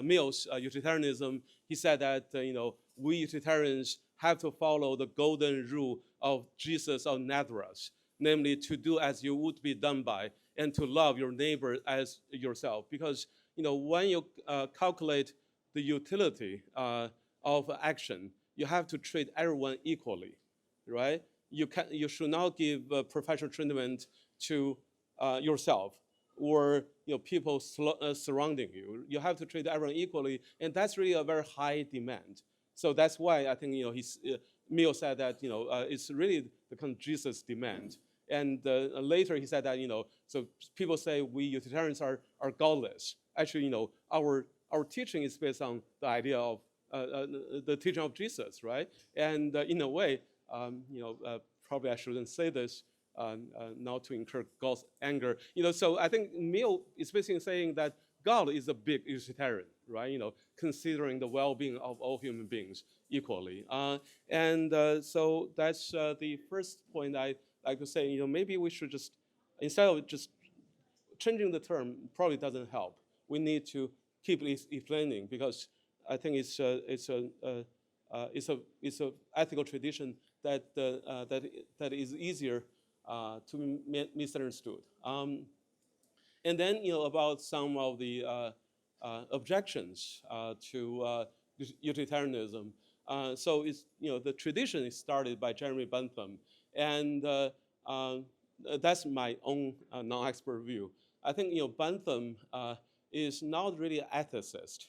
Mill's utilitarianism, he said that we utilitarians have to follow the golden rule of Jesus of Nazareth, namely to do as you would be done by, and to love your neighbor as yourself. Because when you calculate the utility of action, you have to treat everyone equally, right? You should not give preferential treatment to yourself or people surrounding you. You have to treat everyone equally, and that's really a very high demand. So that's why I think Mill said that it's really the kind of Jesus demand. And later he said that so people say we utilitarians are godless. Actually, our teaching is based on the idea of the teaching of Jesus, right? And in a way, probably I shouldn't say this, not to incur God's anger. So I think Mill is basically saying that God is a big utilitarian, right? Considering the well-being of all human beings equally. So that's the first point I like to say. Maybe we should just, instead of just changing the term, probably doesn't help. We need to keep explaining, because I think it's a ethical tradition that is easier to be misunderstood. And then about some of the objections to utilitarianism. So it's the tradition is started by Jeremy Bentham, and that's my own non-expert view. I think Bentham is not really an ethicist.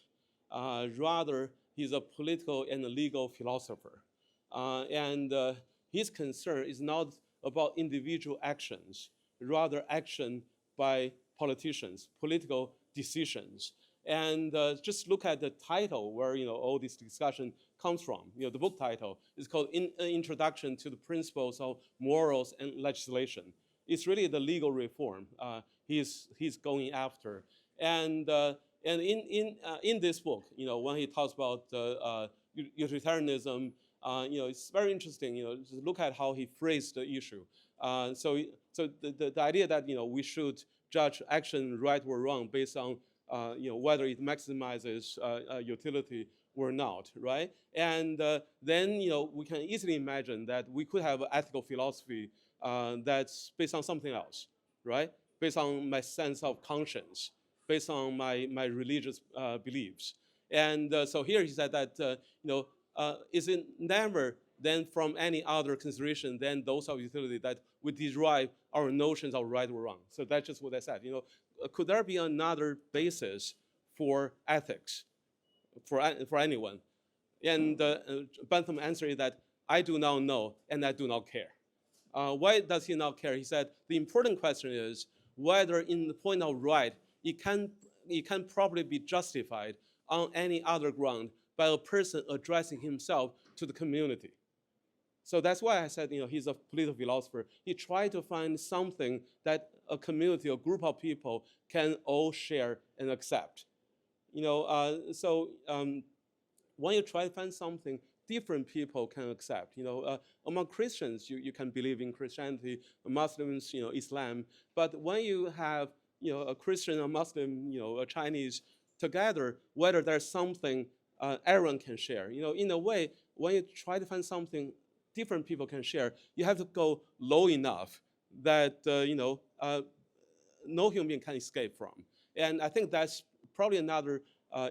Rather, he's a political and a legal philosopher, and his concern is not about individual actions, rather action by politicians, political decisions. And just look at the title where all this discussion comes from. The book title is called Introduction to the Principles of Morals and Legislation. It's really the legal reform he's going after. And in this book, when he talks about utilitarianism, It's very interesting. Just look at how he phrased the issue. So the idea that we should judge action right or wrong based on whether it maximizes utility or not, right? And then we can easily imagine that we could have an ethical philosophy that's based on something else, right? Based on my sense of conscience, based on my religious beliefs. And so here he said that is it never then from any other consideration than those of utility that we derive our notions of right or wrong. So that's just what I said. Could there be another basis for ethics for anyone? And Bentham's answer is that I do not know and I do not care. Why does he not care? He said the important question is whether in the point of right, it can properly be justified on any other ground by a person addressing himself to the community. So that's why I said, he's a political philosopher. He tried to find something that a community, a group of people can all share and accept. So when you try to find something different people can accept, among Christians, you can believe in Christianity, Muslims, Islam. But when you have, a Christian, a Muslim, a Chinese together, whether there's something everyone can share. In a way, when you try to find something different people can share, you have to go low enough that no human being can escape from. And I think that's probably another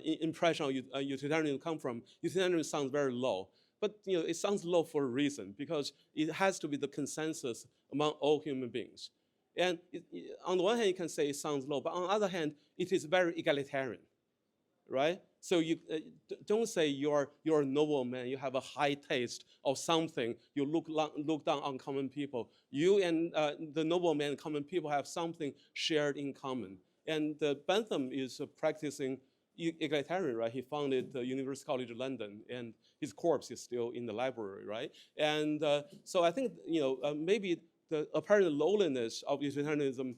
impression of utilitarianism come from. Utilitarianism sounds very low, but it sounds low for a reason, because it has to be the consensus among all human beings. And on the one hand, you can say it sounds low, but on the other hand, it is very egalitarian, right? So you don't say you're a noble man, you have a high taste of something, you look down on common people. You and the noble man, common people have something shared in common. And Bentham is practicing egalitarian, right? He founded the University College London, and his corpse is still in the library, right? And so I think maybe the apparent lowliness of utilitarianism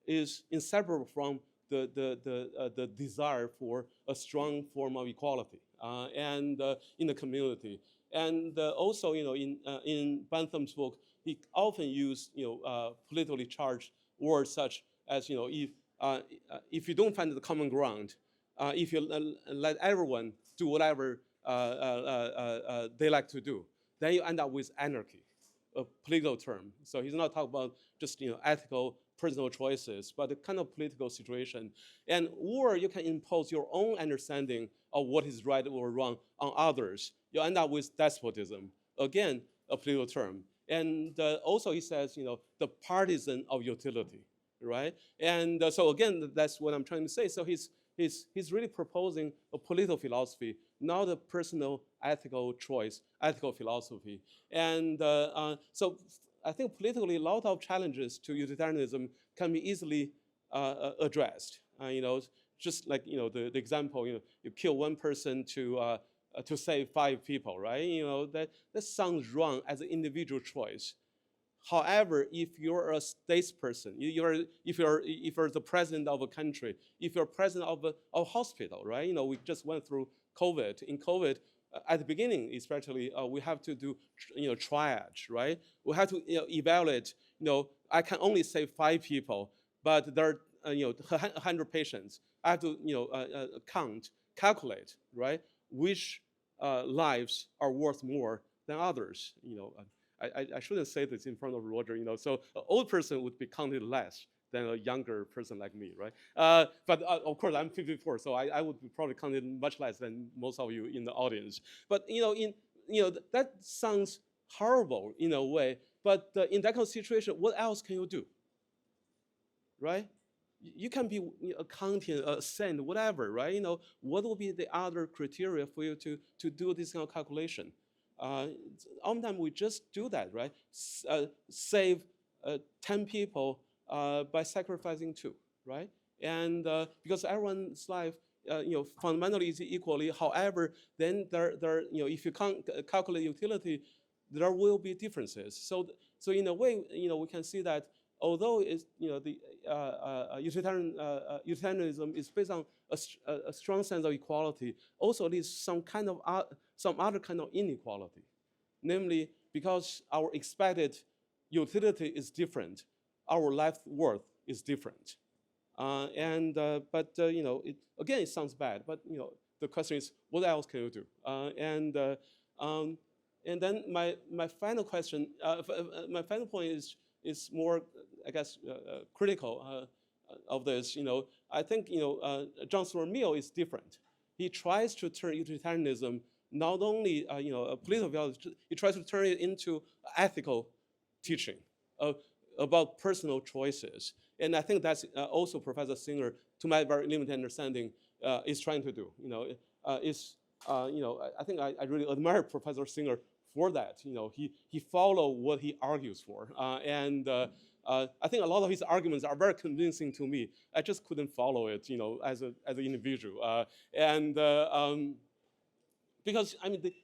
is inseparable from the desire for a strong form of equality and in the community. And also, in Bentham's book, he often used politically charged words such as if you don't find the common ground, if you let everyone do whatever they like to do, then you end up with anarchy, a political term. So he's not talking about just ethical personal choices, but the kind of political situation. Or you can impose your own understanding of what is right or wrong on others. You end up with despotism, again, a political term. And also he says, the partisan of utility, right? And so again, that's what I'm trying to say. So he's really proposing a political philosophy, not a personal ethical choice, ethical philosophy. And so I think politically, a lot of challenges to utilitarianism can be easily addressed. Just like the example, you kill one person to save 5 people, right? That sounds wrong as an individual choice. However, if you're a statesperson, if you're the president of a country, if you're president of a hospital, right? We just went through COVID. In COVID, at the beginning, especially, we have to do triage, right? We have to evaluate. I can only save 5 people, but there are 100 patients. I have to calculate, right? Which lives are worth more than others. I shouldn't say this in front of Roger. So an old person would be counted less than a younger person like me, right? But of course, I'm 54, so I would be probably counted much less than most of you in the audience. But that sounds horrible in a way. But in that kind of situation, what else can you do, right? You can be accounting, a cent, whatever, right? What will be the other criteria for you to do this kind of calculation? Oftentimes we just do that, right? Save 10 people by sacrificing 2, right? And because everyone's life, fundamentally is equally. However, then if you can't calculate utility, there will be differences. So in a way, we can see that although it's, the utilitarianism is based on a strong sense of equality, also there's some other kind of inequality. namely because our expected utility is different, our life worth is different. Again, it sounds bad, but the question is, what else can you do? And then my final question, my final point is more, I guess, critical of this. I think John Stuart Mill is different. He tries to turn utilitarianism not only a political philosophy, he tries to turn it into ethical teaching about personal choices. And I think that's also Professor Singer, to my very limited understanding, is trying to do. I think I really admire Professor Singer for that. He follows what he argues for, I think a lot of his arguments are very convincing to me. I just couldn't follow it, as an individual, because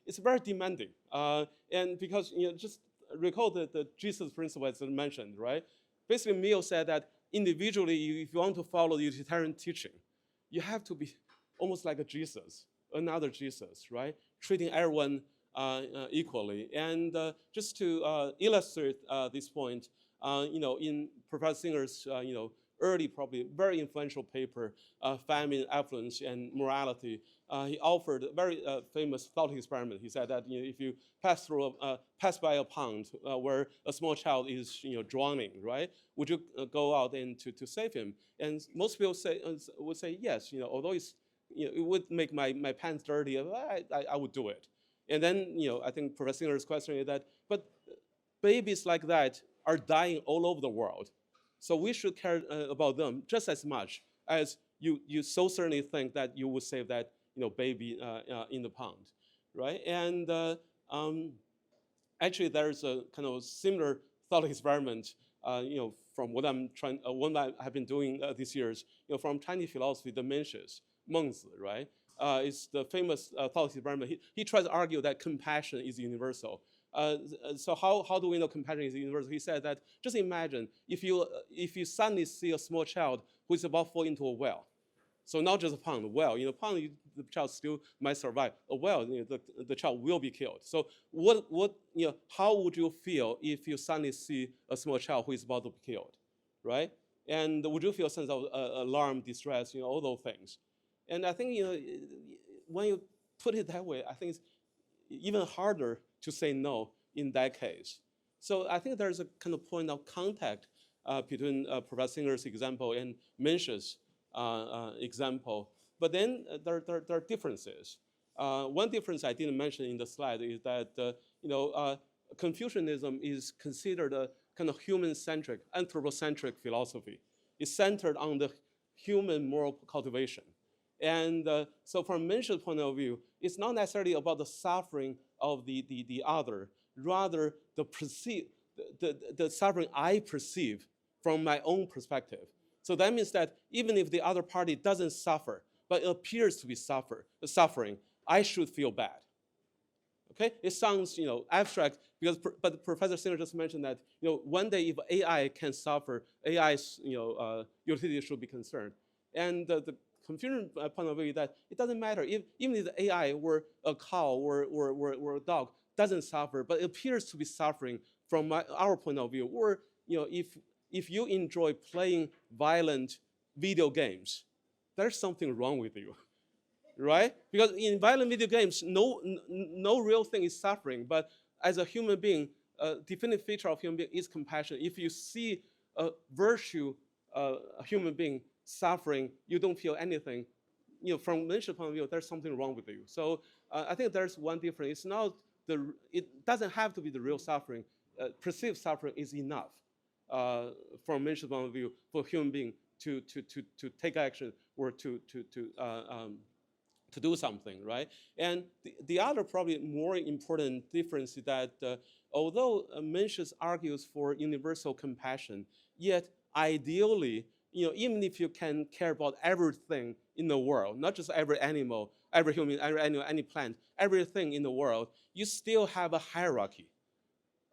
it's very demanding, and because just recall the Jesus principle as I mentioned, right? Basically, Mill said that individually, if you want to follow the utilitarian teaching, you have to be almost like a Jesus, another Jesus, right? Treating everyone equally. And just to illustrate this point, in Professor Singer's early, probably very influential paper, Famine, Affluence, and Morality, he offered a very famous thought experiment. He said that if you pass by a pond where a small child is drowning, right? Would you go out and to save him? And most people would say yes. Although it would make my pants dirty, I would do it. And then I think Professor Singer's question is that, but babies like that are dying all over the world. So we should care about them just as much as you so certainly think that you would save that baby in the pond, right? And actually, there's a kind of similar thought experiment, from what I have been doing these years, from Chinese philosophy, the Mencius, Mengzi, right? It's the famous thought experiment. He tries to argue that compassion is universal. So how do we know compassion is universal? He said that just imagine if you suddenly see a small child who is about to fall into a well. So not just a pond, a well. Pond, the child still might survive. A well, the child will be killed. So how would you feel if you suddenly see a small child who is about to be killed, right? And would you feel a sense of alarm, distress, all those things? And I think when you put it that way, I think it's even harder to say no in that case. So I think there's a kind of point of contact between Professor Singer's example and Mencius' example. But then there are differences. One difference I didn't mention in the slide is that Confucianism is considered a kind of human-centric, anthropocentric philosophy. It's centered on the human moral cultivation. And so from Mencius' point of view, it's not necessarily about the suffering of the other, rather the suffering I perceive from my own perspective. So that means that even if the other party doesn't suffer, but it appears to be suffering, I should feel bad. Okay, it sounds abstract but Professor Singer just mentioned that one day if AI can suffer, AI's utility should be concerned. And the Confucian point of view is that it doesn't matter even if the AI were a cow or a dog, doesn't suffer, but it appears to be suffering from our point of view. Or if you enjoy playing violent video games, there's something wrong with you, right? Because in violent video games, no real thing is suffering. But as a human being, a definitive feature of human being is compassion. If you see a virtue, a human being suffering, you don't feel anything. From Mencius' point of view, there's something wrong with you. So I think there's one difference. It doesn't have to be the real suffering. Perceived suffering is enough from Mencius' point of view for human being to take action or to do something, right? And the other probably more important difference is that although Mencius argues for universal compassion, yet ideally, even if you can care about everything in the world, not just every animal, every human, every animal, any plant, everything in the world, you still have a hierarchy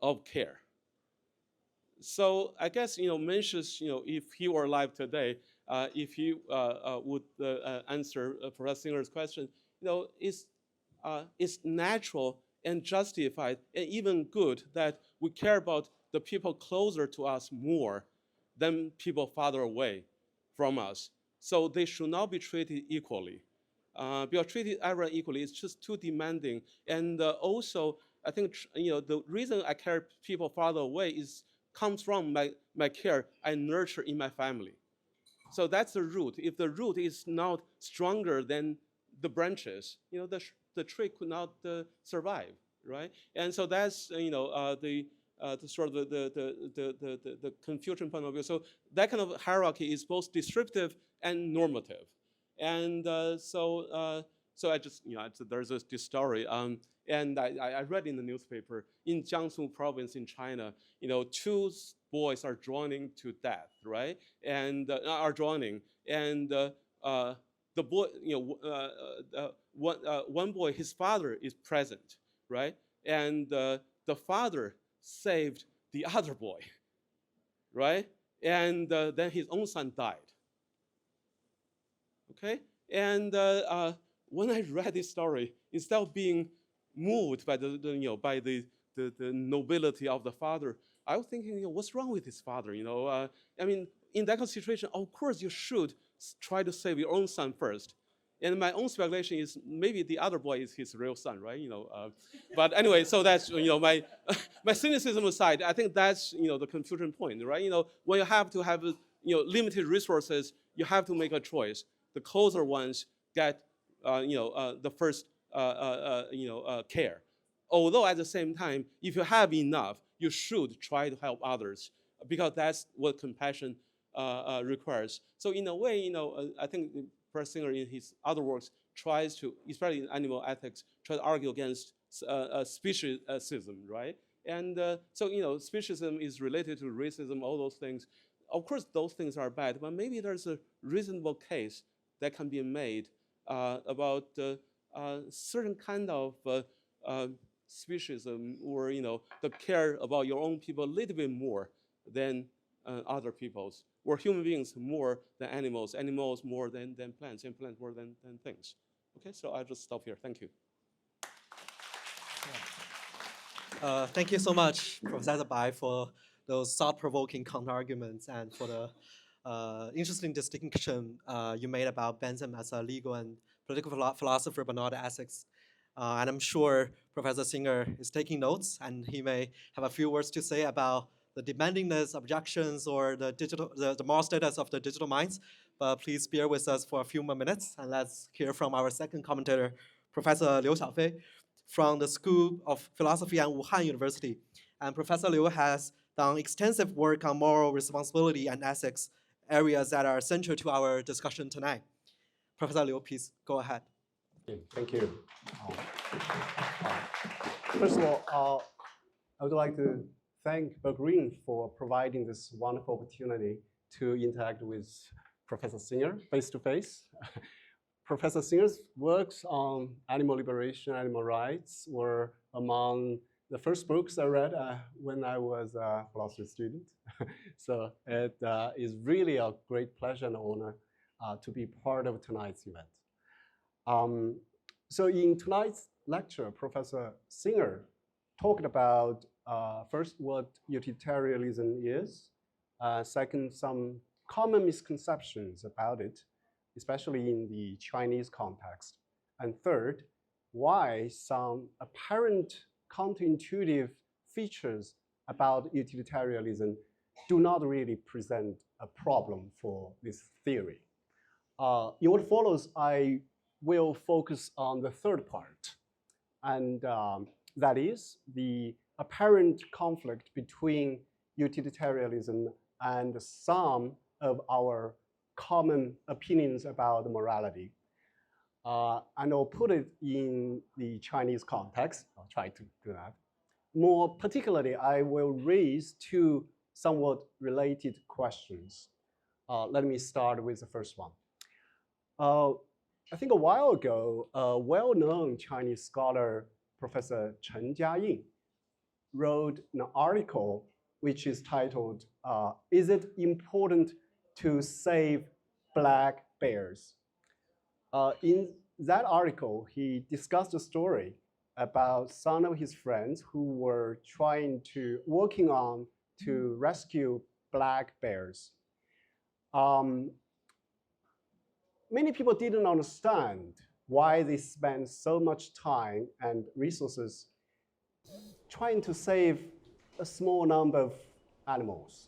of care. So I guess Mencius, if he were alive today, if he would answer Professor Singer's question, it's natural and justified and even good that we care about the people closer to us more than people farther away from us. So they should not be treated equally. Because treating everyone equally is just too demanding. And also, I think the reason I care people farther away comes from my care I nurture in my family. So that's the root. If the root is not stronger than the branches, the tree could not survive, right? And so that's the sort of the Confucian point of view. So that kind of hierarchy is both descriptive and normative. And so I just there's this story. And I read in the newspaper in Jiangsu province in China, 2 boys are drowning to death, right? And are drowning, and the boy, one boy, his father is present, right? And the father saved the other boy, right? And then his own son died. Okay, and when I read this story, instead of being moved by the nobility of the father, I was thinking, what's wrong with his father? I mean, in that kind of situation, of course you should try to save your own son first. And my own speculation is maybe the other boy is his real son, right? But anyway, so that's my my cynicism aside, I think that's the Confucian point, right? When you have to have limited resources, you have to make a choice. The closer ones get the first care. Although at the same time, if you have enough, you should try to help others because that's what compassion requires. So in a way, I think Professor Singer in his other works tries to, especially in animal ethics, try to argue against speciesism, right? And so speciesism is related to racism, all those things. Of course, those things are bad, but maybe there's a reasonable case that can be made about certain kind of speciesism, or the care about your own people a little bit more than other people's, or human beings more than animals, animals more than plants, and plants more than things. Okay, so I'll just stop here. Thank you. Thank you so much, Professor Bai, for those thought-provoking counter-arguments and for the interesting distinction you made about Bentham as a legal and political philosopher, but not ethics. And I'm sure Professor Singer is taking notes, and he may have a few words to say about the demandingness, objections, or the moral status of the digital minds. But please bear with us for a few more minutes, and let's hear from our second commentator, Professor Liu Xiaofei, from the School of Philosophy at Wuhan University. And Professor Liu has done extensive work on moral responsibility and ethics, areas that are central to our discussion tonight. Professor Liu, please go ahead. Thank you. First of all, I would like to thank Berggruen for providing this wonderful opportunity to interact with Professor Singer face-to-face. Professor Singer's works on animal liberation, animal rights were among the first books I read when I was a philosophy student. So it is really a great pleasure and honor to be part of tonight's event. So in tonight's lecture, Professor Singer talked about first what utilitarianism is, second some common misconceptions about it, especially in the Chinese context, and third, why some apparent counterintuitive features about utilitarianism do not really present a problem for this theory. In what follows, I will focus on the third part, and that is the apparent conflict between utilitarianism and some of our common opinions about morality. And I'll put it in the Chinese context. I'll try to do that. More particularly, I will raise two somewhat related questions. Let me start with the first one. I think a while ago, a well-known Chinese scholar, Professor Chen Jiaying, wrote an article which is titled, "Is it important to save black bears?" In that article, he discussed a story about some of his friends who were working on to rescue black bears. Many people didn't understand why they spent so much time and resources trying to save a small number of animals,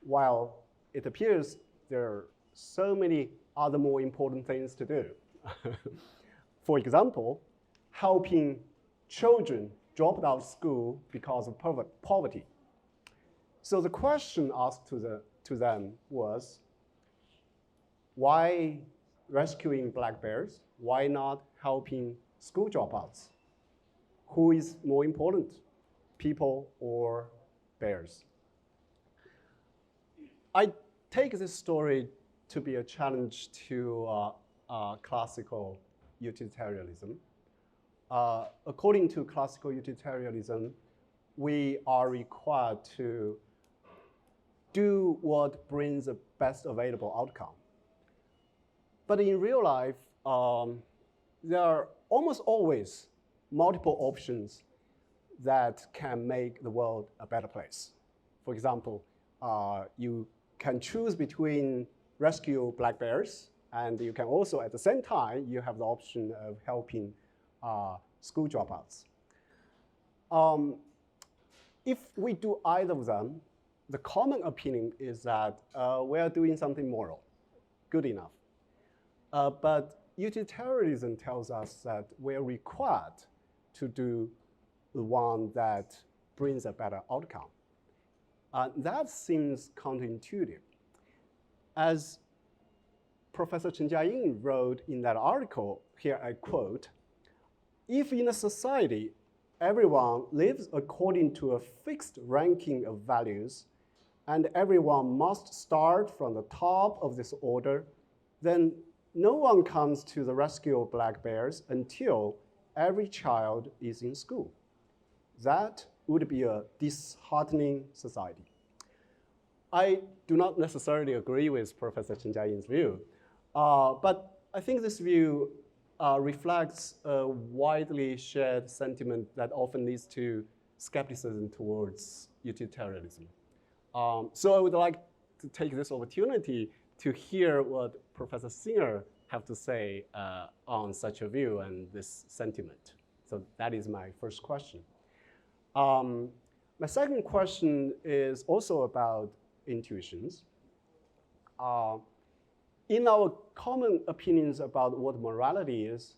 while it appears there are so many other more important things to do. For example, helping children dropped out of school because of poverty. So the question asked to them was, why rescuing black bears? Why not helping school dropouts? Who is more important, people or bears? I take this story to be a challenge to classical utilitarianism. According to classical utilitarianism, we are required to do what brings the best available outcome. But in real life, there are almost always multiple options that can make the world a better place. For example, you can choose between rescue black bears, and you can also, at the same time, you have the option of helping school dropouts. If we do either of them, the common opinion is that we are doing something moral, good enough. But utilitarianism tells us that we're required to do the one that brings a better outcome. That seems counterintuitive. As Professor Chen Jiaying wrote in that article, here I quote, if in a society everyone lives according to a fixed ranking of values, and everyone must start from the top of this order, then no one comes to the rescue of black bears until every child is in school. That would be a disheartening society. I do not necessarily agree with Professor Chen Jiaying's view, but I think this view reflects a widely shared sentiment that often leads to skepticism towards utilitarianism. So I would like to take this opportunity to hear what Professor Singer have to say on such a view and this sentiment. So that is my first question. My second question is also about intuitions. In our common opinions about what morality is,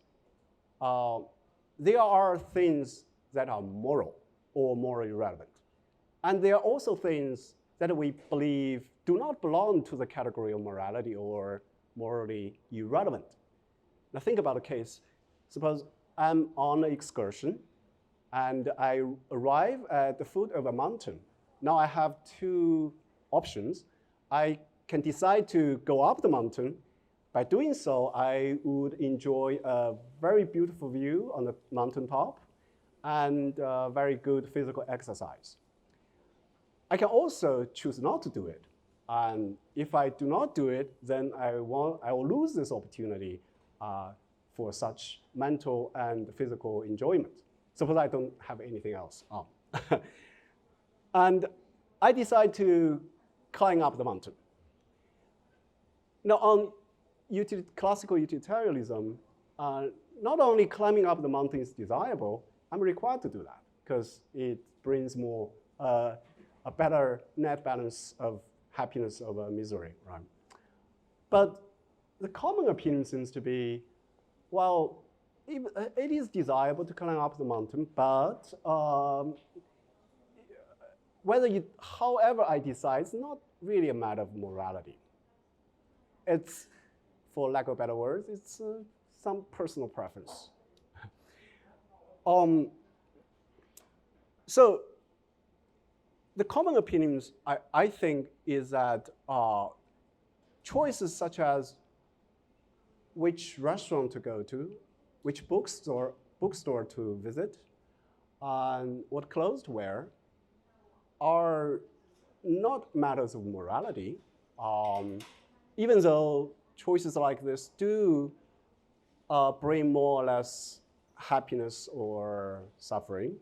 there are things that are moral or morally relevant. And there are also things that we believe do not belong to the category of morality or morally irrelevant. Now think about a case. Suppose I'm on an excursion and I arrive at the foot of a mountain. Now I have two options. I can decide to go up the mountain. By doing so, I would enjoy a very beautiful view on the mountaintop and very good physical exercise. I can also choose not to do it. And if I do not do it, then I will lose this opportunity for such mental and physical enjoyment. Suppose I don't have anything else on. And I decide to climb up the mountain. Now, on classical utilitarianism, not only climbing up the mountain is desirable, I'm required to do that because it brings more a better net balance of happiness over misery, right? But the common opinion seems to be, well, it is desirable to climb up the mountain, but however I decide, it's not really a matter of morality. It's, for lack of better words, it's some personal preference. So the common opinions, I think, is that choices such as which restaurant to go to, which bookstore to visit, and what clothes to wear are not matters of morality, even though choices like this do bring more or less happiness or suffering.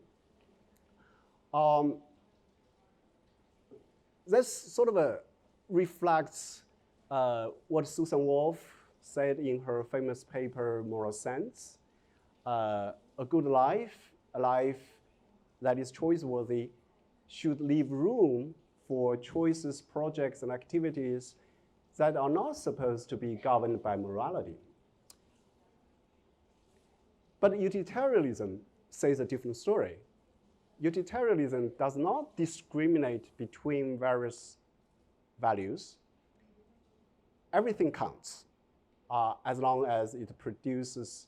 This sort of reflects what Susan Wolf said in her famous paper, Moral Sense. A good life, a life that is choice-worthy, should leave room for choices, projects, and activities that are not supposed to be governed by morality. But utilitarianism says a different story. Utilitarianism does not discriminate between various values. Everything counts as long as it produces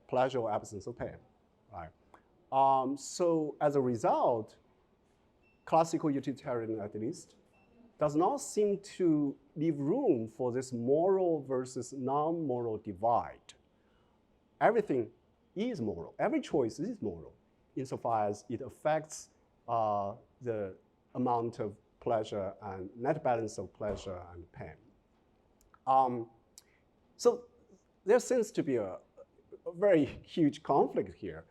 pleasure or absence of pain. Right? So as a result, classical utilitarianism, at least, does not seem to leave room for this moral versus non-moral divide. Everything is moral. Every choice is moral, insofar as it affects the amount of pleasure and net balance of pleasure and pain. So there seems to be a very huge conflict here.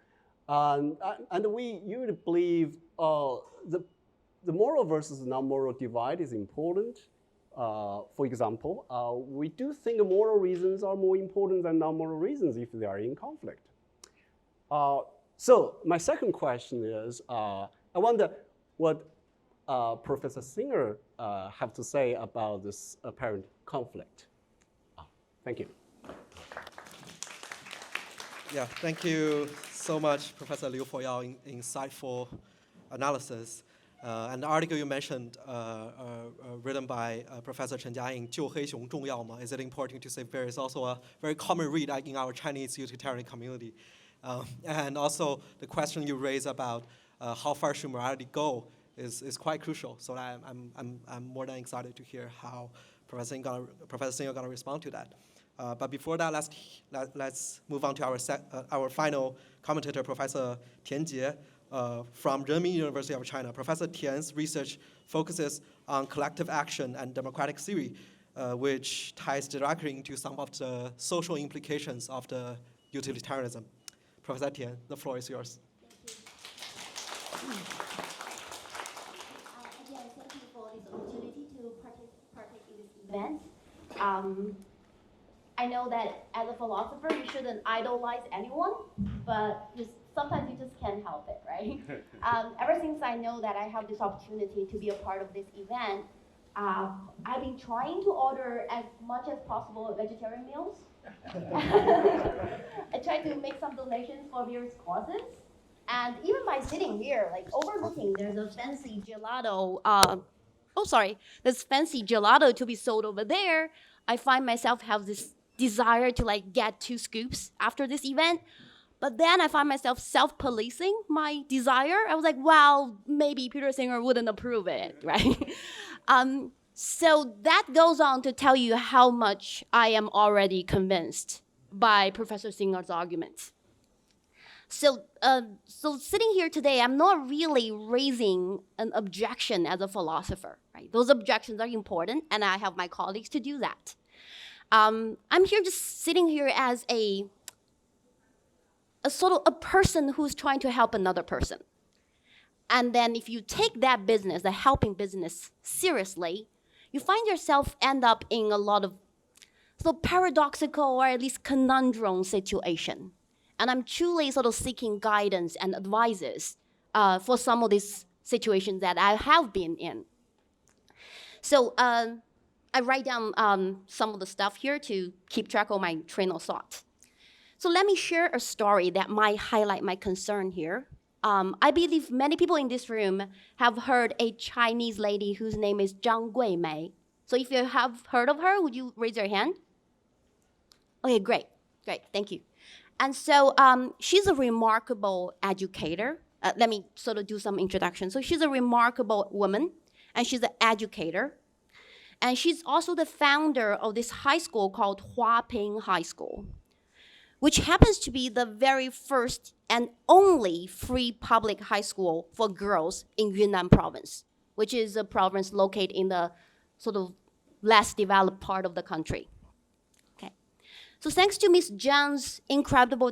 And we usually believe the moral versus non-moral divide is important. For example, we do think moral reasons are more important than non-moral reasons if they are in conflict. So my second question is, I wonder what Professor Singer have to say about this apparent conflict. Thank you. Yeah, thank you so much, Professor Liu, for your insightful analysis. And the article you mentioned, written by Professor Chen Jiaying, 救黑熊重要吗? Is it important to say there is also a very common read in our Chinese utilitarian community. And also the question you raised about how far should morality go is quite crucial. So I'm more than excited to hear how Professor Singer gonna respond to that. But before that, let's move on to our final commentator, Professor Tian Jie from Renmin University of China. Professor Tian's research focuses on collective action and democratic theory, which ties directly into some of the social implications of the utilitarianism. Professor Tian, the floor is yours. Again, thank you for this opportunity to partake in this event. I know that as a philosopher, you shouldn't idolize anyone, but sometimes you just can't help it, right? Ever since I know that I have this opportunity to be a part of this event, I've been trying to order as much as possible vegetarian meals. I try to make some donations for various causes. And even by sitting here, like overlooking, there's a fancy gelato. There's fancy gelato to be sold over there. I find myself have this desire to like get 2 scoops after this event. But then I find myself self-policing my desire. I was like, well, maybe Peter Singer wouldn't approve it, right? So that goes on to tell you how much I am already convinced by Professor Singer's argument. So sitting here today, I'm not really raising an objection as a philosopher, right? Those objections are important, and I have my colleagues to do that. I'm here just sitting here as a sort of a person who's trying to help another person. And then if you take that business, the helping business, seriously, you find yourself end up in a lot of sort of paradoxical or at least conundrum situation. And I'm truly sort of seeking guidance and advices for some of these situations that I have been in. So I write down some of the stuff here to keep track of my train of thought. So let me share a story that might highlight my concern here. I believe many people in this room have heard a Chinese lady whose name is Zhang Guimei. So if you have heard of her, would you raise your hand? Okay, great, thank you. And so she's a remarkable educator. Let me sort of do some introduction. So she's a remarkable woman, and she's an educator. And she's also the founder of this high school called Huaping High School, which happens to be the very first and only free public high school for girls in Yunnan province, which is a province located in the sort of less developed part of the country. Okay. So thanks to Ms. Zhang's incredible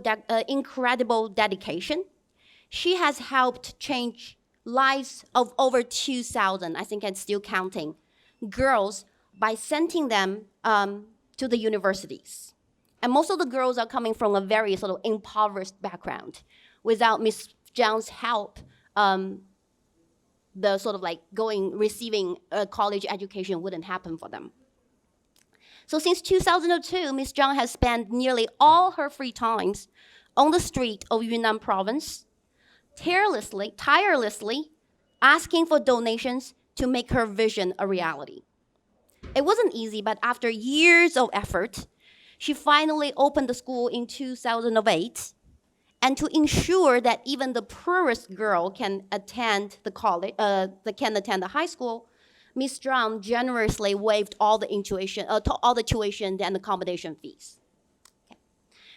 dedication, she has helped change lives of over 2,000, I think I'm still counting, girls by sending them to the universities. And most of the girls are coming from a very sort of impoverished background. Without Ms. Zhang's help, the sort of like receiving a college education wouldn't happen for them. So since 2002, Ms. Zhang has spent nearly all her free times on the street of Yunnan province, tirelessly asking for donations to make her vision a reality. It wasn't easy, but after years of effort, she finally opened the school in 2008. And to ensure that even the poorest girl can attend the college, the high school, Ms. Zhang generously waived all the tuition and accommodation fees. Okay.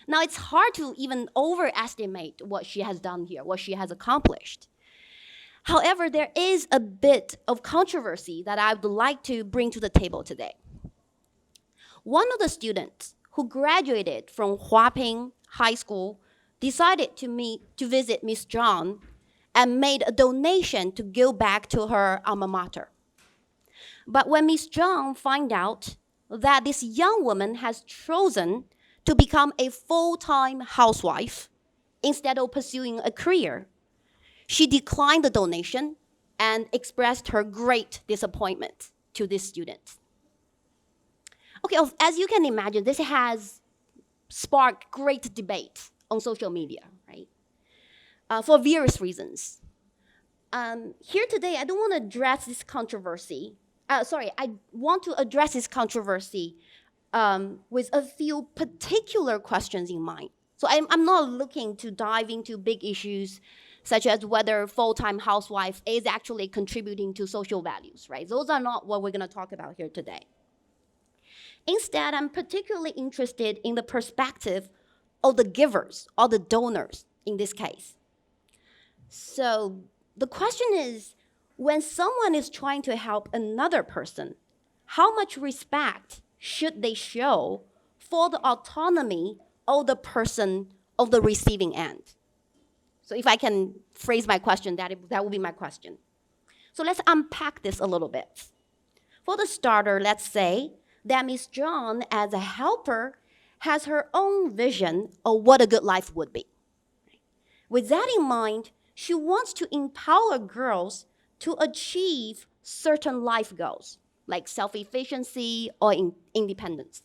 Now it's hard to even overestimate what she has done here, what she has accomplished. However, there is a bit of controversy that I would like to bring to the table today. One of the students who graduated from Huaping High School decided to visit Ms. Zhang and made a donation to go back to her alma mater. But when Ms. Zhang found out that this young woman has chosen to become a full-time housewife instead of pursuing a career, she declined the donation and expressed her great disappointment to this student. Okay, as you can imagine, this has sparked great debate on social media, right? For various reasons. Here today, I don't want to address this controversy. I want to address this controversy with a few particular questions in mind. So I'm not looking to dive into big issues such as whether full-time housewife is actually contributing to social values, right? Those are not what we're going to talk about here today. Instead, I'm particularly interested in the perspective of the givers or the donors in this case. So the question is, when someone is trying to help another person, how much respect should they show for the autonomy of the person of the receiving end? So if I can phrase my question, that would be my question. So let's unpack this a little bit. For the starter, let's say that Ms. Zhang, as a helper, has her own vision of what a good life would be. With that in mind, she wants to empower girls to achieve certain life goals, like self-efficiency or independence.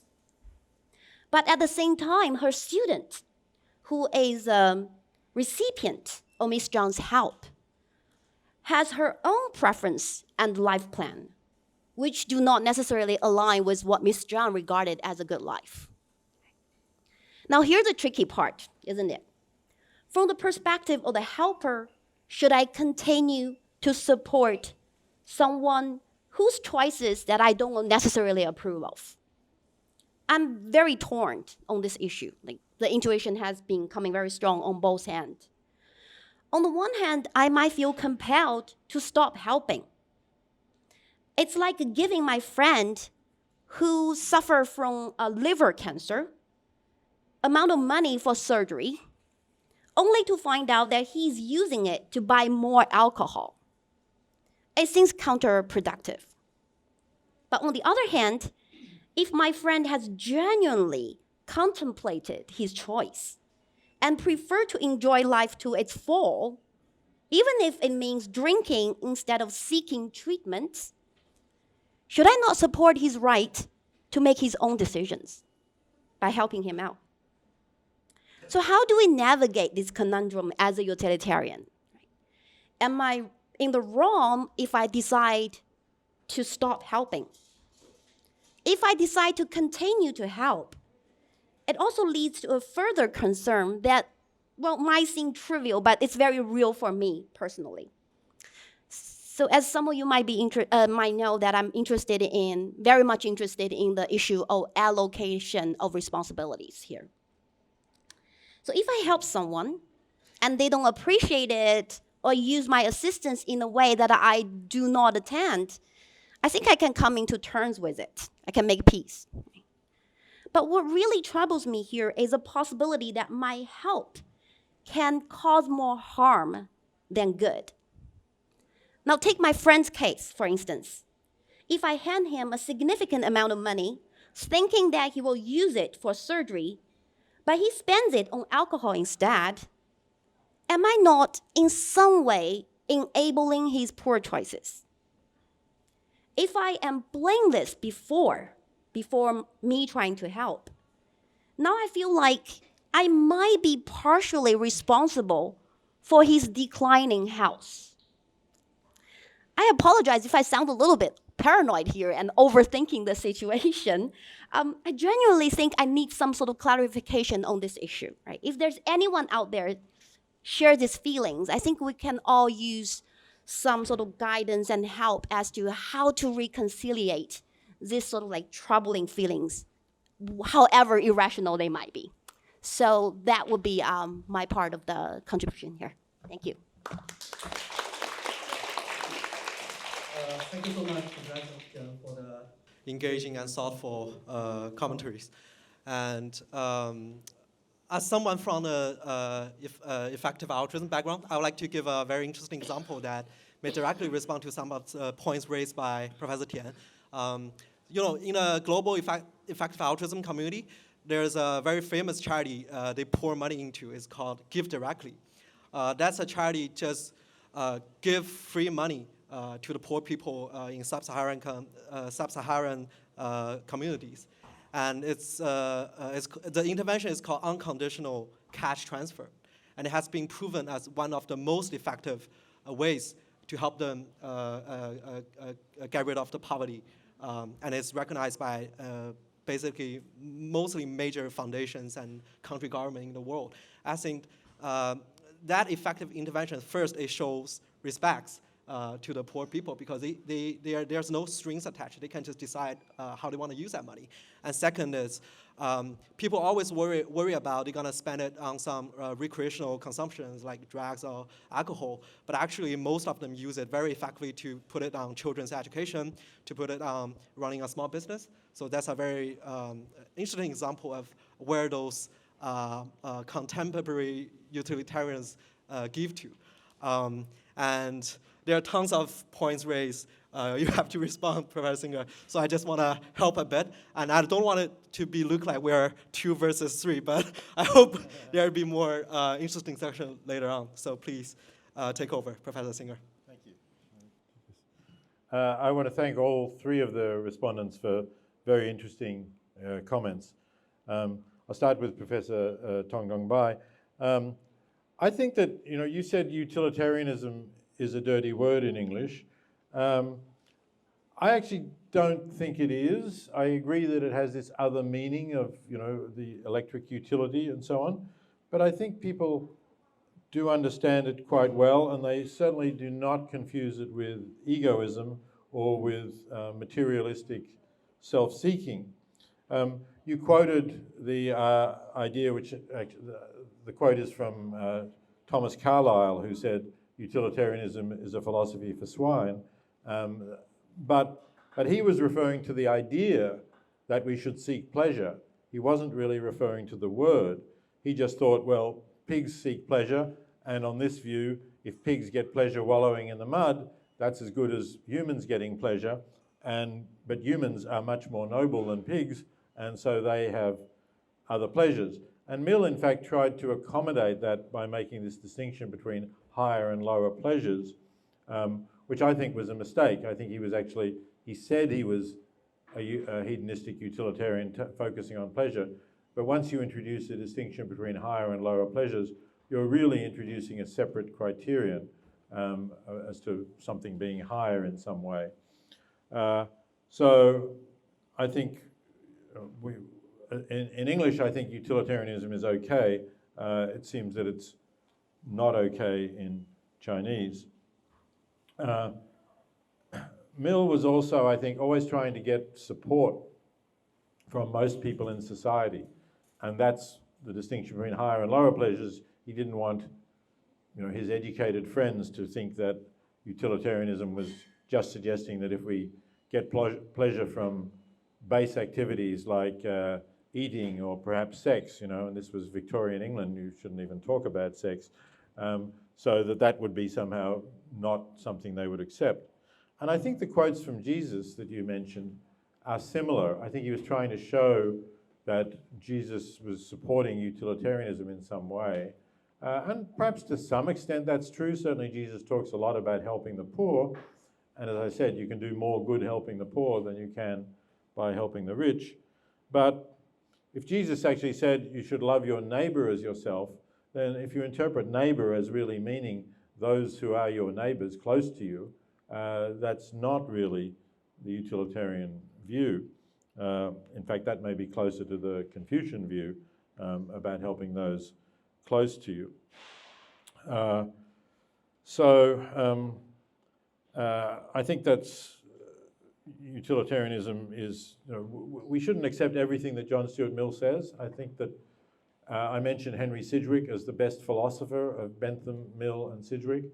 But at the same time, her student, who is a recipient of Ms. Zhang's help, has her own preference and life plan, which do not necessarily align with what Ms. Zhang regarded as a good life. Now here's the tricky part, isn't it? From the perspective of the helper, should I continue to support someone whose choices that I don't necessarily approve of? I'm very torn on this issue. Like, the intuition has been coming very strong on both ends. On the one hand, I might feel compelled to stop helping. It's like giving my friend who suffers from a liver cancer amount of money for surgery, only to find out that he's using it to buy more alcohol. It seems counterproductive. But on the other hand, if my friend has genuinely contemplated his choice and prefer to enjoy life to its full, even if it means drinking instead of seeking treatment, should I not support his right to make his own decisions by helping him out? So how do we navigate this conundrum as a utilitarian? Am I in the wrong if I decide to stop helping? If I decide to continue to help, it also leads to a further concern that, well, might seem trivial, but it's very real for me personally. So as some of you might know that I'm very much interested in the issue of allocation of responsibilities here. So if I help someone and they don't appreciate it or use my assistance in a way that I do not attend, I think I can come into terms with it. I can make peace. But what really troubles me here is a possibility that my help can cause more harm than good. Now take my friend's case, for instance. If I hand him a significant amount of money, thinking that he will use it for surgery, but he spends it on alcohol instead, am I not in some way enabling his poor choices? If I am blameless before me trying to help, now I feel like I might be partially responsible for his declining health. I apologize if I sound a little bit paranoid here and overthinking the situation. I genuinely think I need some sort of clarification on this issue, right? If there's anyone out there share these feelings, I think we can all use some sort of guidance and help as to how to reconciliate these sort of like troubling feelings, however irrational they might be. So that would be my part of the contribution here. Thank you. Thank you so much, Professor, for the engaging and thoughtful commentaries. And as someone from the effective altruism background, I would like to give a very interesting example that may directly respond to some of the points raised by Professor Tian. In a global effective altruism community, there's a very famous charity they pour money into. It's called Give Directly. That's a charity just give free money to the poor people in sub-Saharan communities. And the intervention is called unconditional cash transfer. And it has been proven as one of the most effective ways to help them get rid of the poverty. And it's recognized by basically mostly major foundations and country government in the world. I think that effective intervention, first, it shows respects to the poor people because there's no strings attached. They can just decide how they want to use that money. And second is people always worry about they're going to spend it on some recreational consumptions like drugs or alcohol, but actually most of them use it very effectively to put it on children's education, to put it on running a small business. So that's a very interesting example of where those contemporary utilitarians give to. And there are tons of points raised. You have to respond, Professor Singer. So I just want to help a bit. And I don't want it to look like we're 2 versus 3, but I hope there'll be more interesting section later on. So please take over, Professor Singer. Thank you. I want to thank all 3 of the respondents for very interesting comments. I'll start with Professor Tong Dong Bai. I think that, you said utilitarianism is a dirty word in English. I actually don't think it is. I agree that it has this other meaning of, the electric utility and so on. But I think people do understand it quite well, and they certainly do not confuse it with egoism or with materialistic self-seeking. You quoted the idea, which the quote is from Thomas Carlyle, who said, utilitarianism is a philosophy for swine. But he was referring to the idea that we should seek pleasure. He wasn't really referring to the word. He just thought, well, pigs seek pleasure, and on this view, if pigs get pleasure wallowing in the mud, that's as good as humans getting pleasure. But humans are much more noble than pigs, and so they have other pleasures. And Mill, in fact, tried to accommodate that by making this distinction between higher and lower pleasures, which I think was a mistake. I think he said he was a hedonistic utilitarian focusing on pleasure, but once you introduce a distinction between higher and lower pleasures, you're really introducing a separate criterion as to something being higher in some way. So I think in English, I think utilitarianism is okay. It seems that it's not okay in Chinese. Mill was also, I think, always trying to get support from most people in society. And that's the distinction between higher and lower pleasures. He didn't want his educated friends to think that utilitarianism was just suggesting that if we get pleasure from base activities like eating or perhaps sex, and this was Victorian England, you shouldn't even talk about sex, so that would be somehow not something they would accept. And I think the quotes from Jesus that you mentioned are similar. I think he was trying to show that Jesus was supporting utilitarianism in some way. And perhaps to some extent that's true. Certainly Jesus talks a lot about helping the poor. And as I said, you can do more good helping the poor than you can by helping the rich. But if Jesus actually said you should love your neighbor as yourself, then if you interpret neighbor as really meaning those who are your neighbors close to you, that's not really the utilitarian view. In fact, that may be closer to the Confucian view about helping those close to you. I think that's utilitarianism is, we shouldn't accept everything that John Stuart Mill says. I think that I mentioned Henry Sidgwick as the best philosopher of Bentham, Mill, and Sidgwick.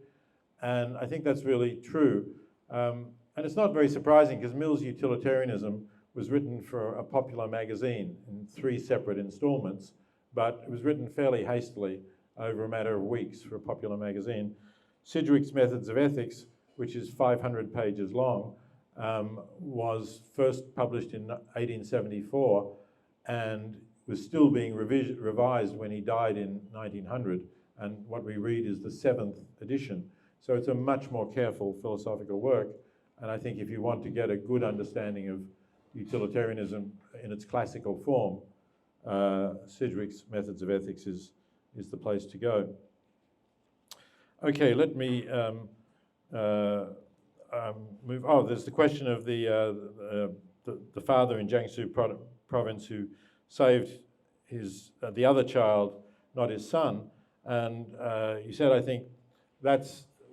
And I think that's really true. And it's not very surprising because Mill's utilitarianism was written for a popular magazine in 3 separate installments, but it was written fairly hastily over a matter of weeks for a popular magazine. Sidgwick's Methods of Ethics, which is 500 pages long, was first published in 1874 and was still being revised when he died in 1900. And what we read is the 7th edition. So it's a much more careful philosophical work. And I think if you want to get a good understanding of utilitarianism in its classical form, Sidgwick's Methods of Ethics is the place to go. Okay, let me move. Oh, there's the question of the father in Jiangsu province who saved the other child, not his son. And you said, I think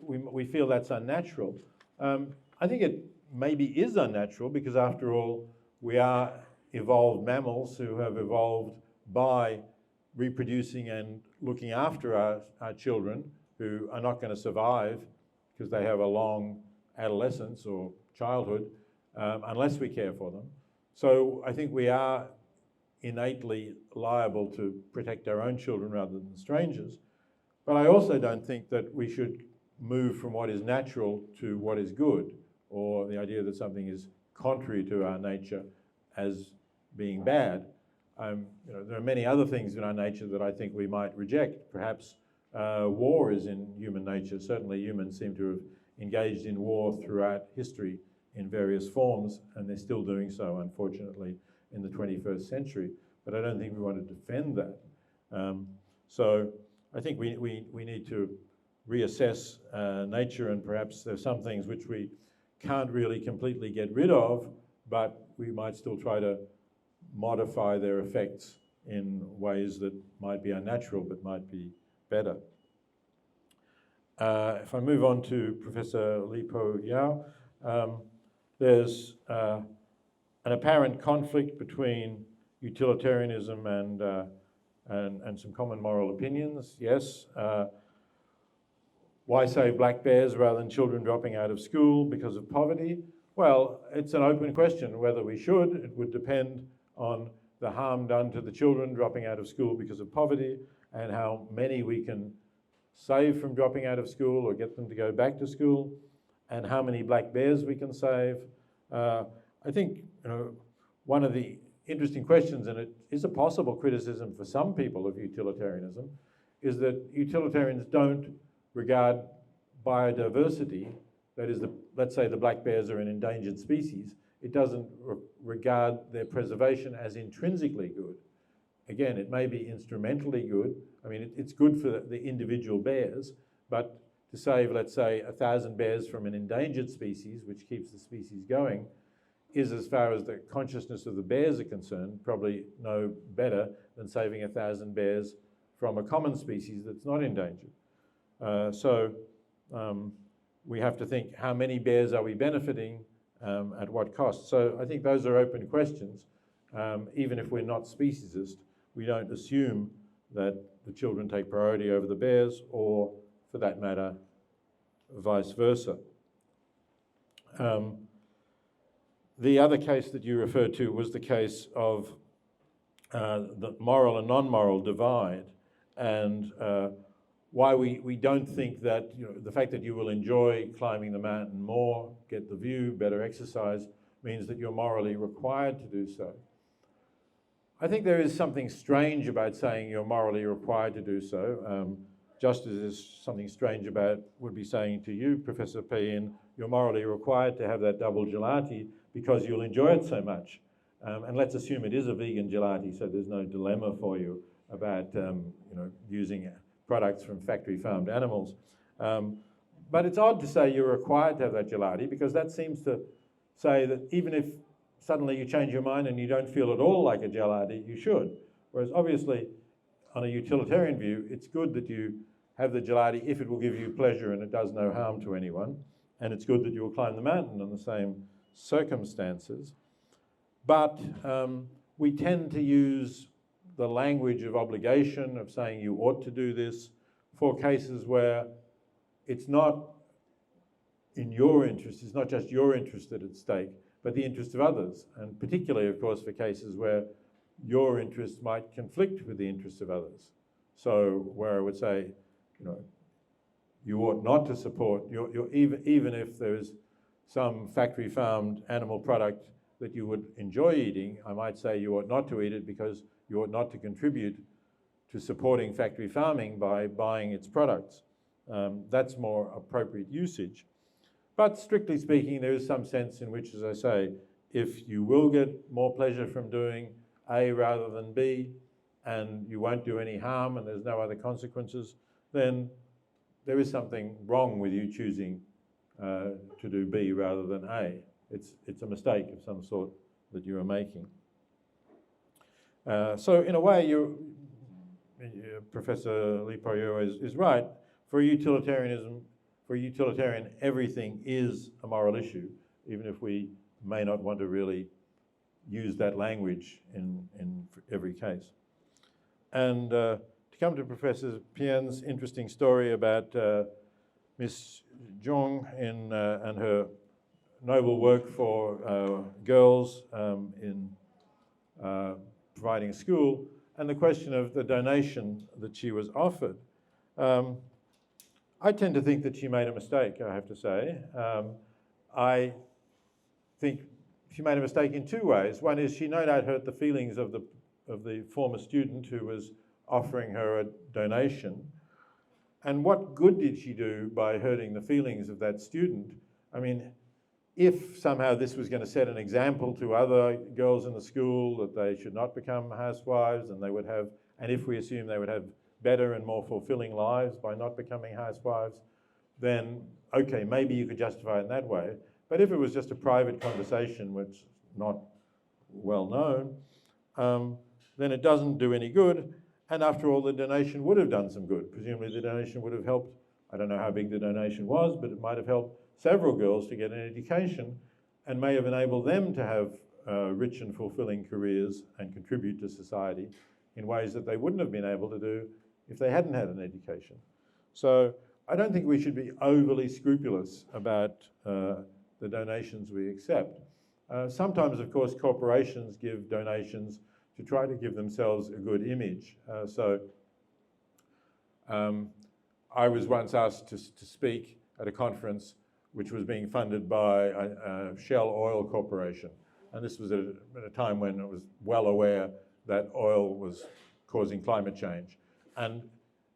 we feel that's unnatural. I think it maybe is unnatural because after all, we are evolved mammals who have evolved by reproducing and looking after our children who are not going to survive because they have a long adolescence or childhood unless we care for them. So I think we are innately liable to protect our own children rather than strangers. But I also don't think that we should move from what is natural to what is good, or the idea that something is contrary to our nature as being bad. There are many other things in our nature that I think we might reject. Perhaps war is in human nature. Certainly humans seem to have engaged in war throughout history in various forms, and they're still doing so, unfortunately, in the 21st century. But I don't think we want to defend that. So I think we need to reassess nature, and perhaps there's some things which we can't really completely get rid of, but we might still try to modify their effects in ways that might be unnatural but might be better. If I move on to Professor Li Po Yao, there's an apparent conflict between utilitarianism and some common moral opinions. Yes. Why save black bears rather than children dropping out of school because of poverty? Well, it's an open question whether we should. It would depend on the harm done to the children dropping out of school because of poverty and how many we can save from dropping out of school or get them to go back to school, and how many black bears we can save. I think one of the interesting questions, and it is a possible criticism for some people of utilitarianism, is that utilitarians don't regard biodiversity, that is, let's say the black bears are an endangered species, it doesn't regard their preservation as intrinsically good. Again, it may be instrumentally good. I mean, it's good for the individual bears, but to save, let's say, 1,000 bears from an endangered species, which keeps the species going, is, as far as the consciousness of the bears are concerned, probably no better than saving 1,000 bears from a common species that's not endangered. We have to think, how many bears are we benefiting, at what cost? So I think those are open questions. Even if we're not speciesist, we don't assume that the children take priority over the bears, or for that matter, vice versa. The other case that you referred to was the case of the moral and non-moral divide, and why we don't think that the fact that you will enjoy climbing the mountain more, get the view, better exercise, means that you're morally required to do so. I think there is something strange about saying you're morally required to do so, just as there's something strange about would be saying to you, Professor Peyin, you're morally required to have that double gelati because you'll enjoy it so much. And let's assume it is a vegan gelati, so there's no dilemma for you about using products from factory farmed animals. But it's odd to say you're required to have that gelati, because that seems to say that even if suddenly you change your mind and you don't feel at all like a gelati, you should. Whereas obviously, on a utilitarian view, it's good that you have the gelati if it will give you pleasure and it does no harm to anyone. And it's good that you will climb the mountain in the same circumstances. But we tend to use the language of obligation, of saying you ought to do this, for cases where it's not in your interest, it's not just your interest that's at stake, but the interest of others. And particularly, of course, for cases where your interest might conflict with the interests of others. So where I would say, you ought not to support, even if there is some factory farmed animal product that you would enjoy eating, I might say you ought not to eat it because you ought not to contribute to supporting factory farming by buying its products. That's more appropriate usage. But strictly speaking, there is some sense in which, as I say, if you will get more pleasure from doing A rather than B, and you won't do any harm and there's no other consequences, then there is something wrong with you choosing to do B rather than A. It's a mistake of some sort that you are making. So in a way, Professor Li Po-yu is right. For utilitarianism, for utilitarian, everything is a moral issue, even if we may not want to really use that language in every case. And to come to Professor Peyin's interesting story about Miss Zhong and her noble work for girls in providing a school, and the question of the donation that she was offered. I tend to think that she made a mistake, I have to say. I think she made a mistake in two ways. One is she no doubt hurt the feelings of the former student who was offering her a donation. And what good did she do by hurting the feelings of that student? I mean, if somehow this was going to set an example to other girls in the school that they should not become housewives, and if we assume they would have better and more fulfilling lives by not becoming housewives, then okay, maybe you could justify it in that way. But if it was just a private conversation which is not well known, then it doesn't do any good. And after all, the donation would have done some good. Presumably the donation would have helped, I don't know how big the donation was, but it might have helped several girls to get an education and may have enabled them to have rich and fulfilling careers and contribute to society in ways that they wouldn't have been able to do if they hadn't had an education. So I don't think we should be overly scrupulous about the donations we accept. Sometimes, of course, corporations give donations to try to give themselves a good image. I was once asked to speak at a conference which was being funded by Shell Oil Corporation. And this was at a time when it was well aware that oil was causing climate change. And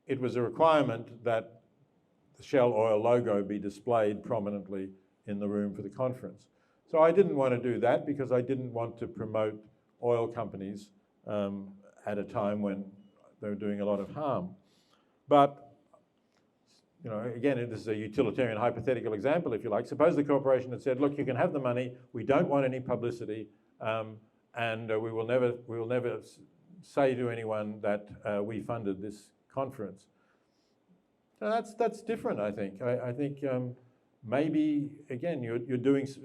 it was a requirement that the Shell Oil logo be displayed prominently in the room for the conference. So I didn't want to do that because I didn't want to promote oil companies at a time when they were doing a lot of harm. But again, this is a utilitarian hypothetical example, if you like. Suppose the corporation had said, look, you can have the money, we don't want any publicity, and we will never say to anyone that we funded this conference. Now that's different, I think. I think maybe, again,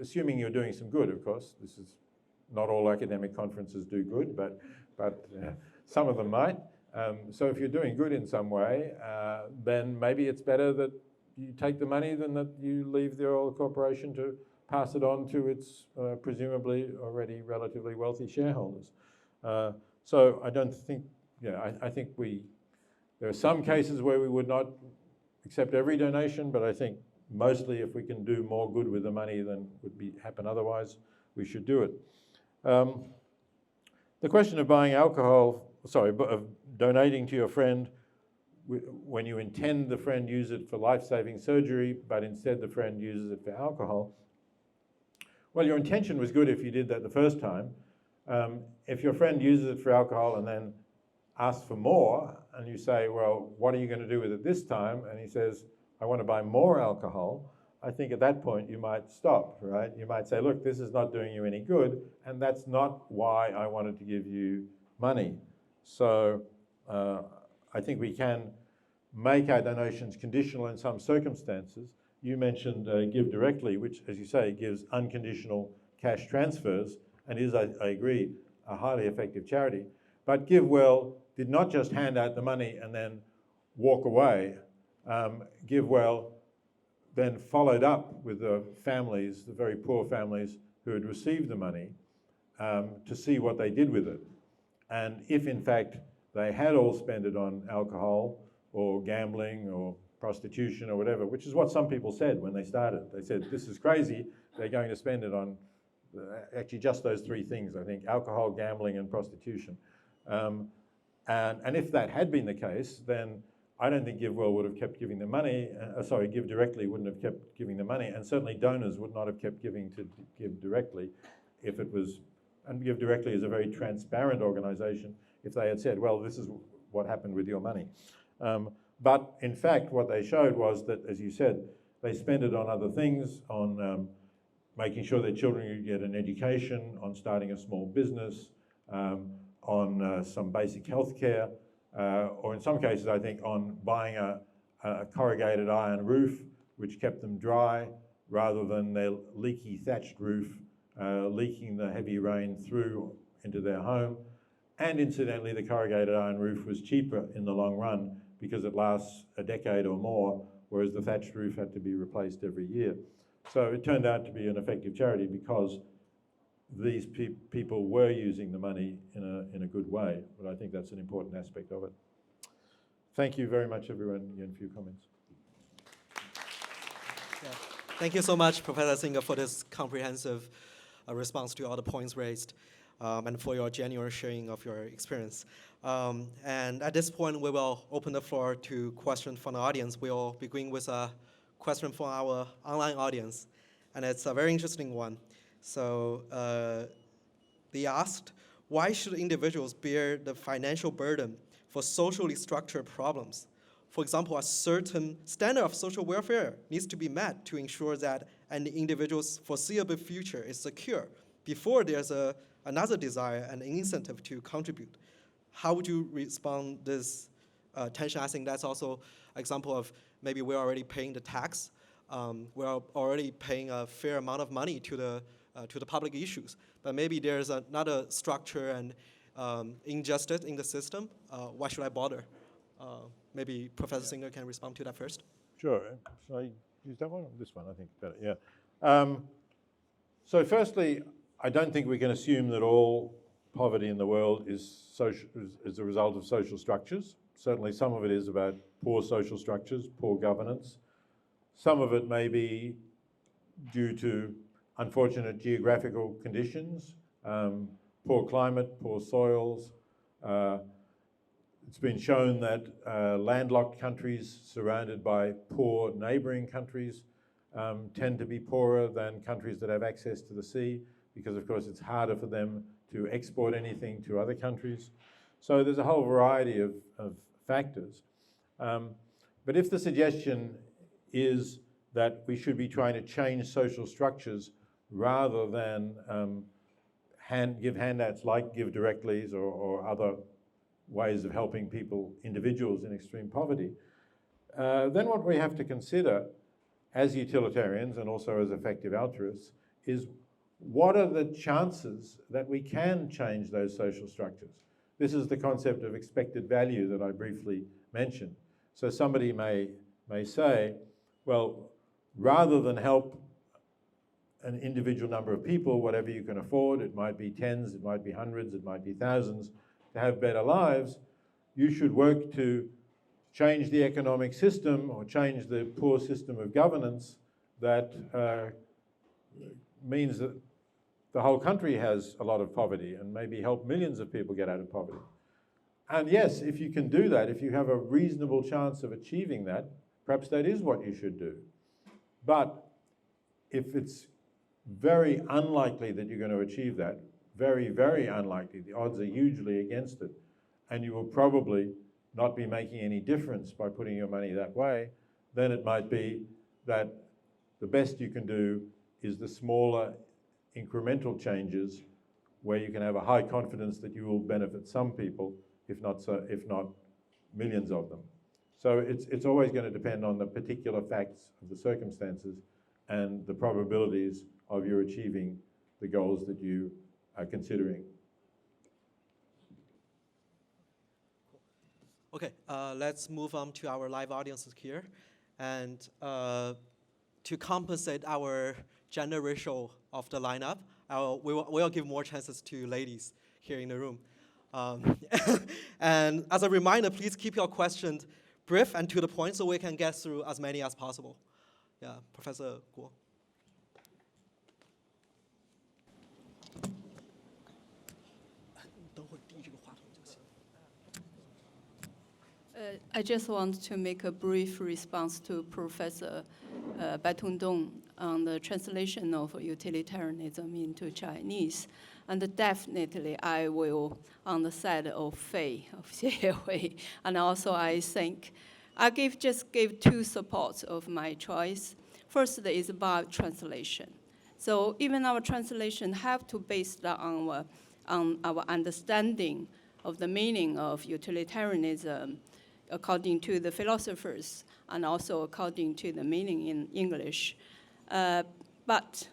assuming you're doing some good, of course. This is not all academic conferences do good, but some of them might. So if you're doing good in some way, then maybe it's better that you take the money than that you leave the oil corporation to pass it on to its presumably already relatively wealthy shareholders. So I don't think, I think there are some cases where we would not accept every donation, but I think mostly if we can do more good with the money than would happen otherwise, we should do it. The question of buying alcohol, of donating to your friend when you intend the friend use it for life-saving surgery, but instead the friend uses it for alcohol. Well, your intention was good if you did that the first time. If your friend uses it for alcohol and then asks for more, and you say, well, what are you going to do with it this time? And he says, I want to buy more alcohol. I think at that point you might stop, right? You might say, look, this is not doing you any good, and that's not why I wanted to give you money. So I think we can make our donations conditional in some circumstances. You mentioned Give Directly, which, as you say, gives unconditional cash transfers and is, I agree, a highly effective charity. But Give Well did not just hand out the money and then walk away. Give Well then followed up with the families, the very poor families who had received the money, to see what they did with it. And if, in fact, they had all spent it on alcohol or gambling or prostitution or whatever, which is what some people said when they started. They said, this is crazy, they're going to spend it on actually just those three things, I think, alcohol, gambling, and prostitution. And if that had been the case, then I don't think Give Well would have kept giving the money, Give Directly wouldn't have kept giving the money, and certainly donors would not have kept giving to Give Directly if it was, and Give Directly is a very transparent organization, if they had said, well, this is what happened with your money. But in fact, what they showed was that, as you said, they spent it on other things, on making sure their children could get an education, on starting a small business, on some basic health care, or in some cases, I think, on buying a corrugated iron roof, which kept them dry, rather than their leaky thatched roof leaking the heavy rain through into their home. And incidentally, the corrugated iron roof was cheaper in the long run because it lasts a decade or more, whereas the thatched roof had to be replaced every year. So it turned out to be an effective charity because these people were using the money in a good way, but I think that's an important aspect of it. Thank you very much, everyone, again, for your comments. Yeah. Thank you so much, Professor Singer, for this comprehensive response to all the points raised, and for your genuine sharing of your experience. And at this point, we will open the floor to questions from the audience. We'll begin with a question from our online audience, and it's a very interesting one. So they asked, why should individuals bear the financial burden for socially structured problems? For example, a certain standard of social welfare needs to be met to ensure that an individual's foreseeable future is secure before there's another desire and incentive to contribute. How would you respond to this tension? I think that's also an example of maybe we're already paying the tax. We're already paying a fair amount of money to the public issues, but maybe there's another structure and injustice in the system. Why should I bother? Maybe Professor Singer can respond to that first. Sure. Shall I use that one or this one? I think better, yeah. So firstly, I don't think we can assume that all poverty in the world is a result of social structures. Certainly some of it is about poor social structures, poor governance. Some of it may be due to unfortunate geographical conditions, poor climate, poor soils. It's been shown that landlocked countries surrounded by poor neighboring countries tend to be poorer than countries that have access to the sea, because of course it's harder for them to export anything to other countries. So there's a whole variety of factors. But if the suggestion is that we should be trying to change social structures rather than give handouts like Give Directly's or other ways of helping people, individuals in extreme poverty, then what we have to consider as utilitarians and also as effective altruists is what are the chances that we can change those social structures? This is the concept of expected value that I briefly mentioned. So somebody may say, well, rather than help an individual number of people, whatever you can afford, it might be tens, it might be hundreds, it might be thousands, to have better lives, you should work to change the economic system or change the poor system of governance that means that the whole country has a lot of poverty and maybe help millions of people get out of poverty. And yes, if you can do that, if you have a reasonable chance of achieving that, perhaps that is what you should do. But if it's very unlikely that you're going to achieve that, very, very unlikely, the odds are hugely against it, and you will probably not be making any difference by putting your money that way, then it might be that the best you can do is the smaller incremental changes where you can have a high confidence that you will benefit some people, if not millions of them. So it's always going to depend on the particular facts of the circumstances and the probabilities of your achieving the goals that you are considering. Okay, let's move on to our live audiences here. And to compensate our gender ratio of the lineup, we'll give more chances to ladies here in the room. And as a reminder, please keep your questions brief and to the point so we can get through as many as possible. Yeah, Professor Guo. I just want to make a brief response to Professor Baitong Dong on the translation of utilitarianism into Chinese. And definitely I will on the side of Fei, of Xie Hui. And also I think I just gave two supports of my choice. First is about translation. So even our translation have to base on our understanding of the meaning of utilitarianism according to the philosophers and also according to the meaning in English. But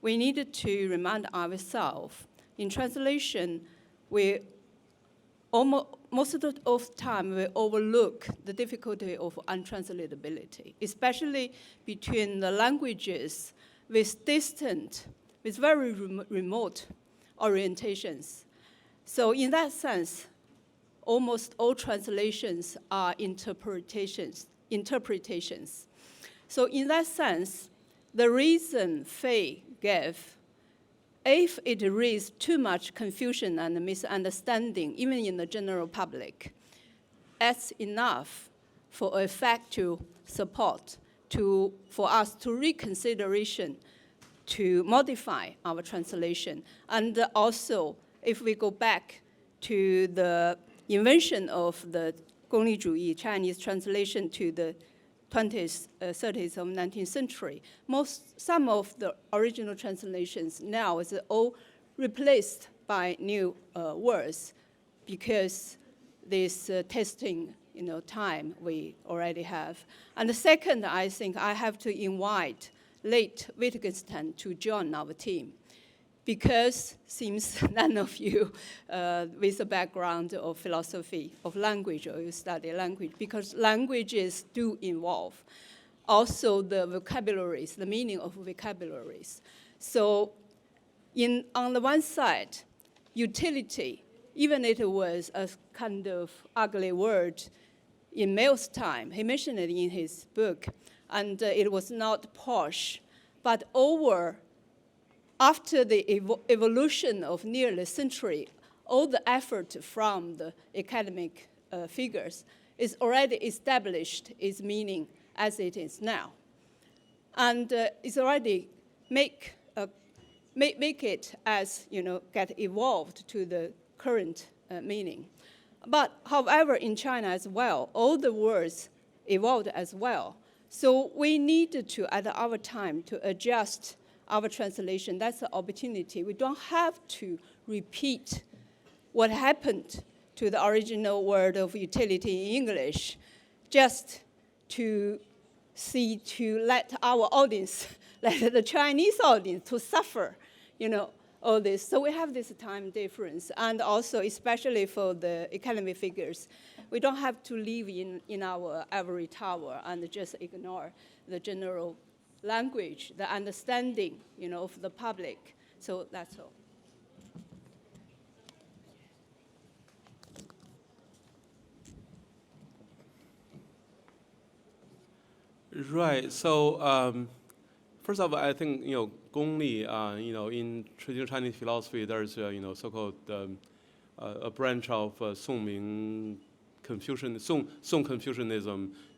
we needed to remind ourselves, in translation, most of the time we overlook the difficulty of untranslatability, especially between the languages with very remote orientations. So in that sense, almost all translations are interpretations. So in that sense, the reason Fei gave, if it raised too much confusion and misunderstanding, even in the general public, that's enough for a factual support for us to reconsideration to modify our translation. And also, if we go back to the invention of the 功利主义 Chinese translation to the 20th, 30th of 19th century, some of the original translations now is all replaced by new words because this testing time we already have. And the second, I think I have to invite late Wittgenstein to join our team, because seems none of you with a background of philosophy of language or you study language, because languages do involve also the vocabularies, the meaning of vocabularies. So on the one side, utility, even if it was a kind of ugly word in Mill's time, he mentioned it in his book, and it was not posh, but after the evolution of nearly a century, all the effort from the academic figures is already established its meaning as it is now. And it's already make it as, get evolved to the current meaning. But however, in China as well, all the words evolved as well. So we needed to, at our time, to adjust our translation. That's the opportunity. We don't have to repeat what happened to the original word of utility in English, just to let our audience, let the Chinese audience to suffer, all this. So we have this time difference. And also, especially for the academic figures, we don't have to live in our ivory tower and just ignore the general language, the understanding, of the public. So that's all. Right. So first of all, I think gōnglì. In traditional Chinese philosophy, there's so-called a branch of Song Confucianism.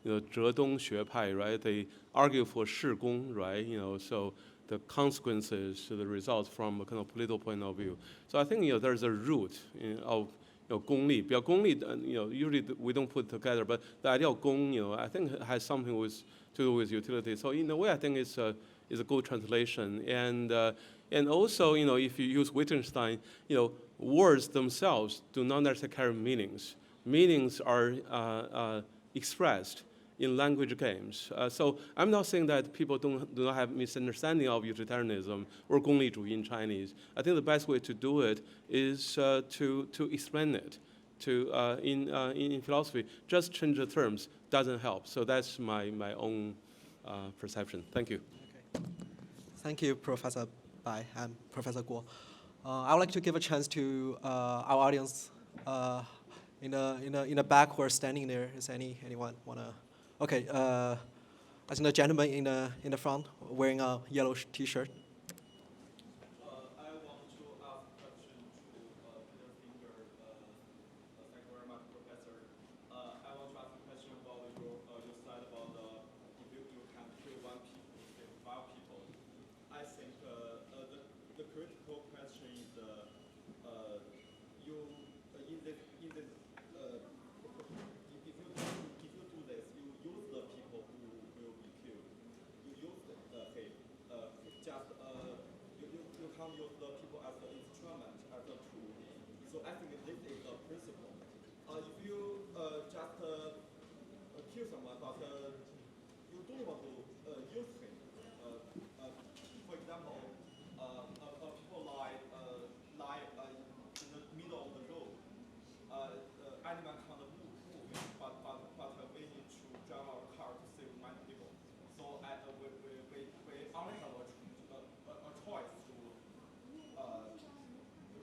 浙东学派, right? They argue for 事功, right? So the consequences, the results from a kind of political point of view. So I think there's a root of 功利. Usually we don't put together, but the idea of 功, I think has something to do with utility. So in a way, I think it's a good translation. And also, if you use Wittgenstein, words themselves do not necessarily carry meanings. Meanings are expressed in language games. So I'm not saying that people do not have misunderstanding of utilitarianism or 功利主义 in Chinese. I think the best way to do it is to explain it. In philosophy, just change the terms doesn't help. So that's my own perception. Thank you. Okay. Thank you, Professor Bai and Professor Guo. I would like to give a chance to our audience in the back who are standing there. Is anyone wanna? Okay, I think the gentleman in the front wearing a yellow T-shirt. I want to ask a question to Peter Finger. Thank you very much, Professor. I want to ask a question about your slide about if you can kill one people, save 5 people. I think the critical question is if you do this, you use the people who will be killed. You use hate. You can't use the people as an instrument, as a tool. So I think this is the principle. If you just kill someone, but you don't want to use him. For example, people lie in the middle of the road. Anyone can't move it, but we need to drive our car to save many people. So we only have a choice to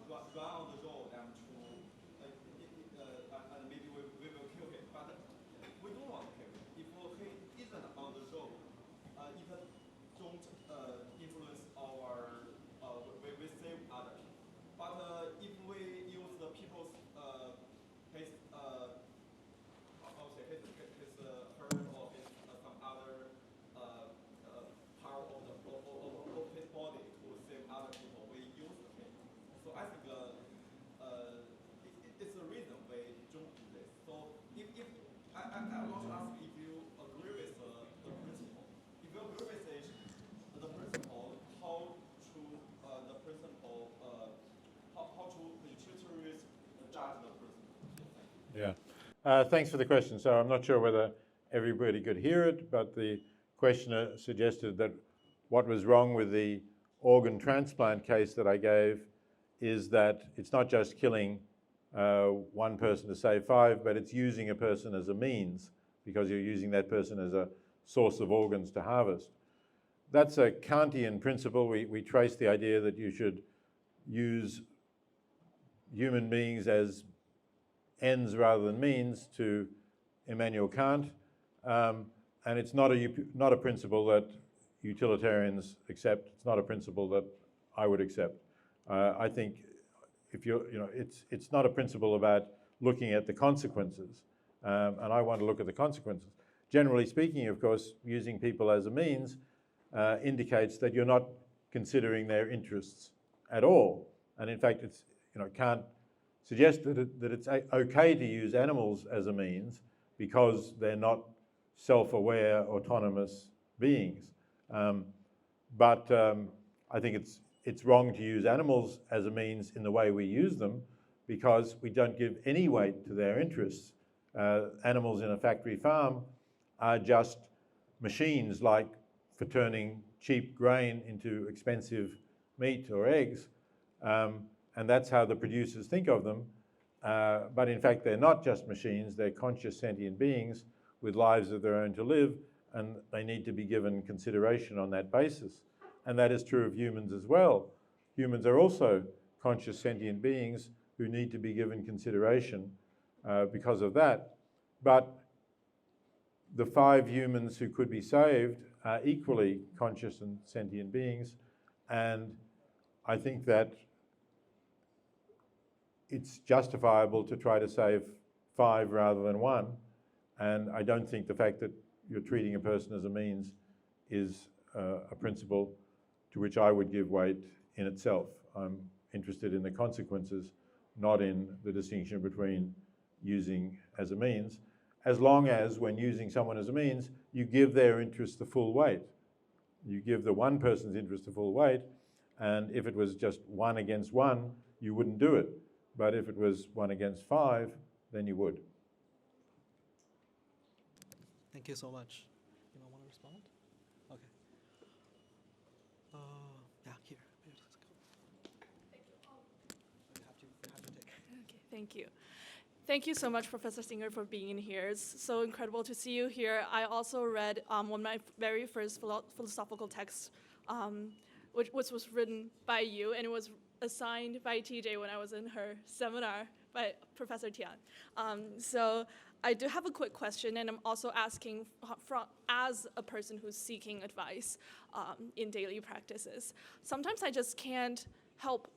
run on the road and and maybe we will kill him. But we don't want to kill him. If he isn't on the road, it don't influence our we save others. But if we use the people's his her or his some other part of his body to save other people, we use him. So I think it's a reason we don't do this. So if I want to ask if you agree with the principle. If you agree with the principle, how to the principle how to utilitarians judge the principle? Yeah. Thanks for the question. So I'm not sure whether everybody could hear it, but the questioner suggested that what was wrong with the organ transplant case that I gave is that it's not just killing one person to save 5, but it's using a person as a means because you're using that person as a source of organs to harvest. That's a Kantian principle. We trace the idea that you should use human beings as ends rather than means to Immanuel Kant, and it's not a principle that utilitarians accept. It's not a principle that I would accept. I think if it's not a principle about looking at the consequences, and I want to look at the consequences. Generally speaking, of course, using people as a means indicates that you're not considering their interests at all, and in fact, it's Kant suggests that it's okay to use animals as a means because they're not self-aware, autonomous beings. But I think it's wrong to use animals as a means in the way we use them because we don't give any weight to their interests. Animals in a factory farm are just machines for turning cheap grain into expensive meat or eggs. And that's how the producers think of them. But in fact, they're not just machines, they're conscious sentient beings with lives of their own to live, and they need to be given consideration on that basis. And that is true of humans as well. Humans are also conscious sentient beings who need to be given consideration because of that. But the 5 humans who could be saved are equally conscious and sentient beings, and I think that it's justifiable to try to save 5 rather than 1, and I don't think the fact that you're treating a person as a means is a principle to which I would give weight in itself. I'm interested in the consequences, not in the distinction between using as a means, as long as when using someone as a means, you give their interest the full weight. You give the one person's interest the full weight, and if it was just 1 against 1, you wouldn't do it. But if it was 1 against 5, then you would. Thank you so much. You want to respond? Okay. Yeah, here. Let's go. Thank you. You have to take. Okay, thank you. Thank you so much, Professor Singer, for being here. It's so incredible to see you here. I also read one of my very first philosophical texts, which was written by you, and it was assigned by TJ when I was in her seminar by Professor Tian. So I do have a quick question, and I'm also asking as a person who's seeking advice in daily practices. Sometimes I just can't help,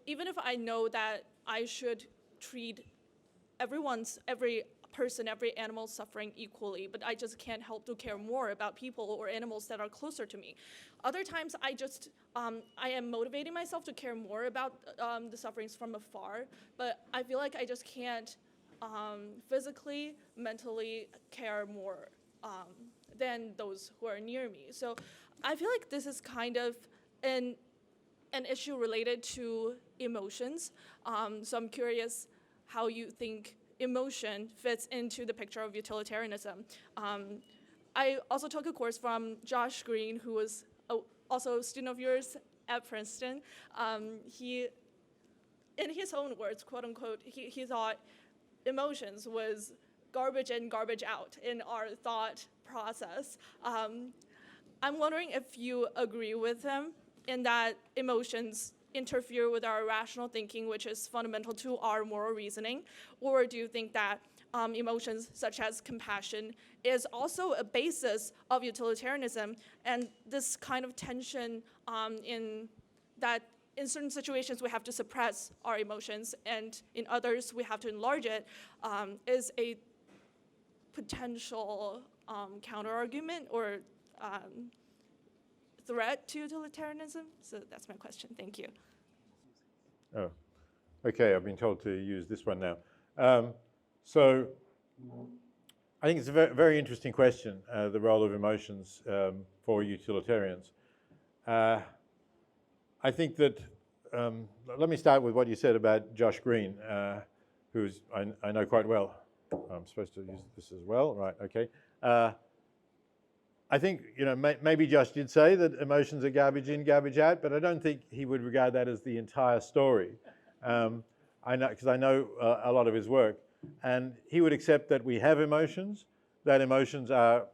even if I know that I should treat every person, every animal suffering equally, but I just can't help to care more about people or animals that are closer to me. Other times I just, I am motivating myself to care more about the sufferings from afar, but I feel like I just can't physically, mentally care more than those who are near me. So I feel like this is kind of an issue related to emotions. So I'm curious how you think emotion fits into the picture of utilitarianism. I also took a course from Josh Green, who was also a student of yours at Princeton. He, in his own words, quote unquote, he thought emotions was garbage in, garbage out in our thought process. I'm wondering if you agree with him in that emotions interfere with our rational thinking, which is fundamental to our moral reasoning, or do you think that emotions such as compassion is also a basis of utilitarianism, and this kind of tension in that in certain situations we have to suppress our emotions and in others we have to enlarge it, is a potential counter-argument or threat to utilitarianism? So that's my question. Thank you. Oh, okay. I've been told to use this one now. So I think it's a very, very interesting question, the role of emotions for utilitarians. I think that, let me start with what you said about Josh Green, who's I know quite well. I'm supposed to use this as well, right? Okay. I think, maybe Josh did say that emotions are garbage in, garbage out, but I don't think he would regard that as the entire story. I know, because I know a lot of his work, and he would accept that we have emotions, that emotions are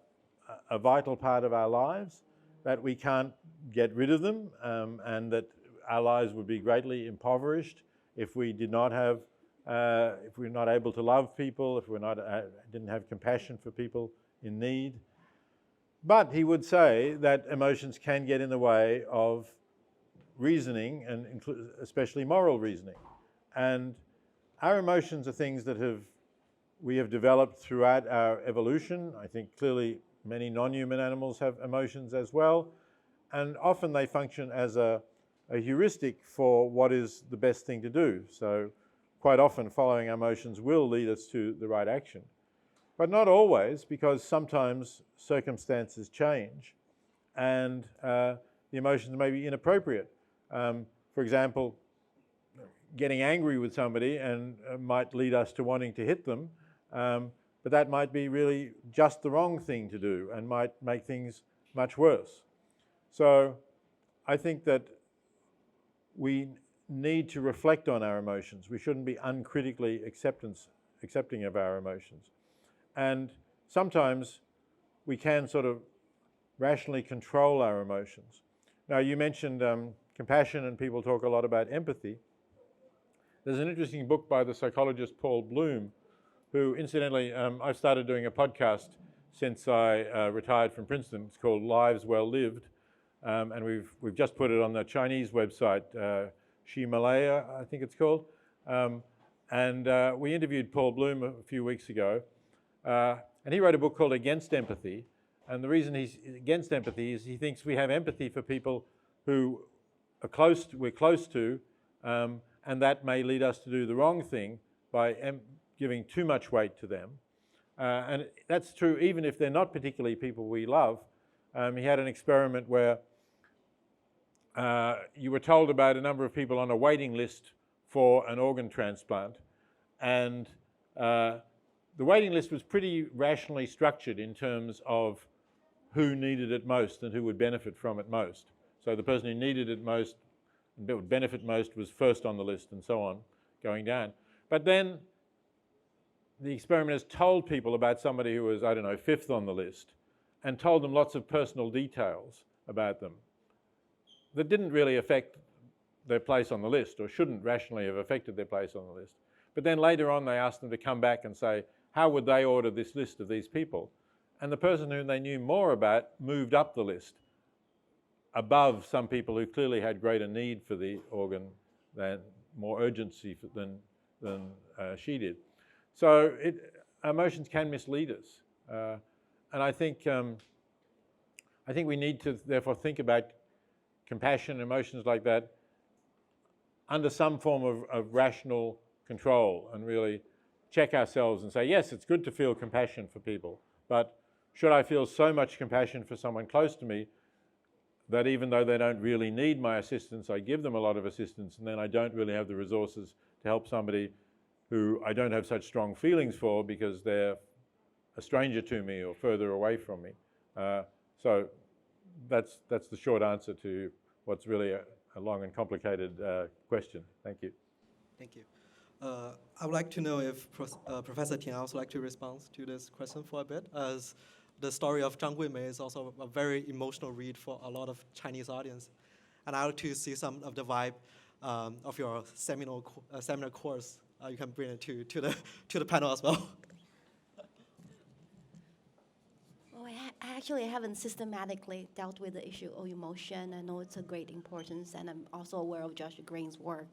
a vital part of our lives, that we can't get rid of them, and that our lives would be greatly impoverished if we did not have, if we're not able to love people, if we're not didn't have compassion for people in need. But he would say that emotions can get in the way of reasoning, and especially moral reasoning. And our emotions are things that we have developed throughout our evolution. I think clearly many non-human animals have emotions as well. And often they function as a heuristic for what is the best thing to do. So quite often following our emotions will lead us to the right action. But not always, because sometimes circumstances change and the emotions may be inappropriate. For example, getting angry with somebody and might lead us to wanting to hit them, but that might be really just the wrong thing to do and might make things much worse. So I think that we need to reflect on our emotions. We shouldn't be uncritically accepting of our emotions. And sometimes we can sort of rationally control our emotions. Now, you mentioned compassion, and people talk a lot about empathy. There's an interesting book by the psychologist Paul Bloom, who incidentally, I've started doing a podcast since I retired from Princeton. It's called Lives Well Lived, and we've just put it on the Chinese website, Himalaya, I think it's called. And we interviewed Paul Bloom a few weeks ago, and he wrote a book called Against Empathy. And the reason he's against empathy is he thinks we have empathy for people who we're close to, and that may lead us to do the wrong thing by giving too much weight to them. And that's true even if they're not particularly people we love. He had an experiment where you were told about a number of people on a waiting list for an organ transplant, and the waiting list was pretty rationally structured in terms of who needed it most and who would benefit from it most. So the person who needed it most and would benefit most was first on the list, and so on, going down. But then the experimenters told people about somebody who was, I don't know, fifth on the list, and told them lots of personal details about them that didn't really affect their place on the list, or shouldn't rationally have affected their place on the list. But then later on they asked them to come back and say, how would they order this list of these people? And the person who they knew more about moved up the list above some people who clearly had greater need for the organ, than more urgency than she did. So emotions can mislead us. And I think we need to therefore think about compassion, emotions like that, under some form of rational control, and really check ourselves and say, yes, it's good to feel compassion for people, but should I feel so much compassion for someone close to me that even though they don't really need my assistance, I give them a lot of assistance, and then I don't really have the resources to help somebody who I don't have such strong feelings for because they're a stranger to me or further away from me. So that's the short answer to what's really a long and complicated question. Thank you. Thank you. I would like to know if Professor Tian also like to respond to this question for a bit, as the story of Zhang Guimei is also a very emotional read for a lot of Chinese audience. And I like to see some of the vibe of your seminar course. You can bring it to the panel as well. Well, I actually haven't systematically dealt with the issue of emotion. I know it's a great importance, and I'm also aware of Joshua Green's work.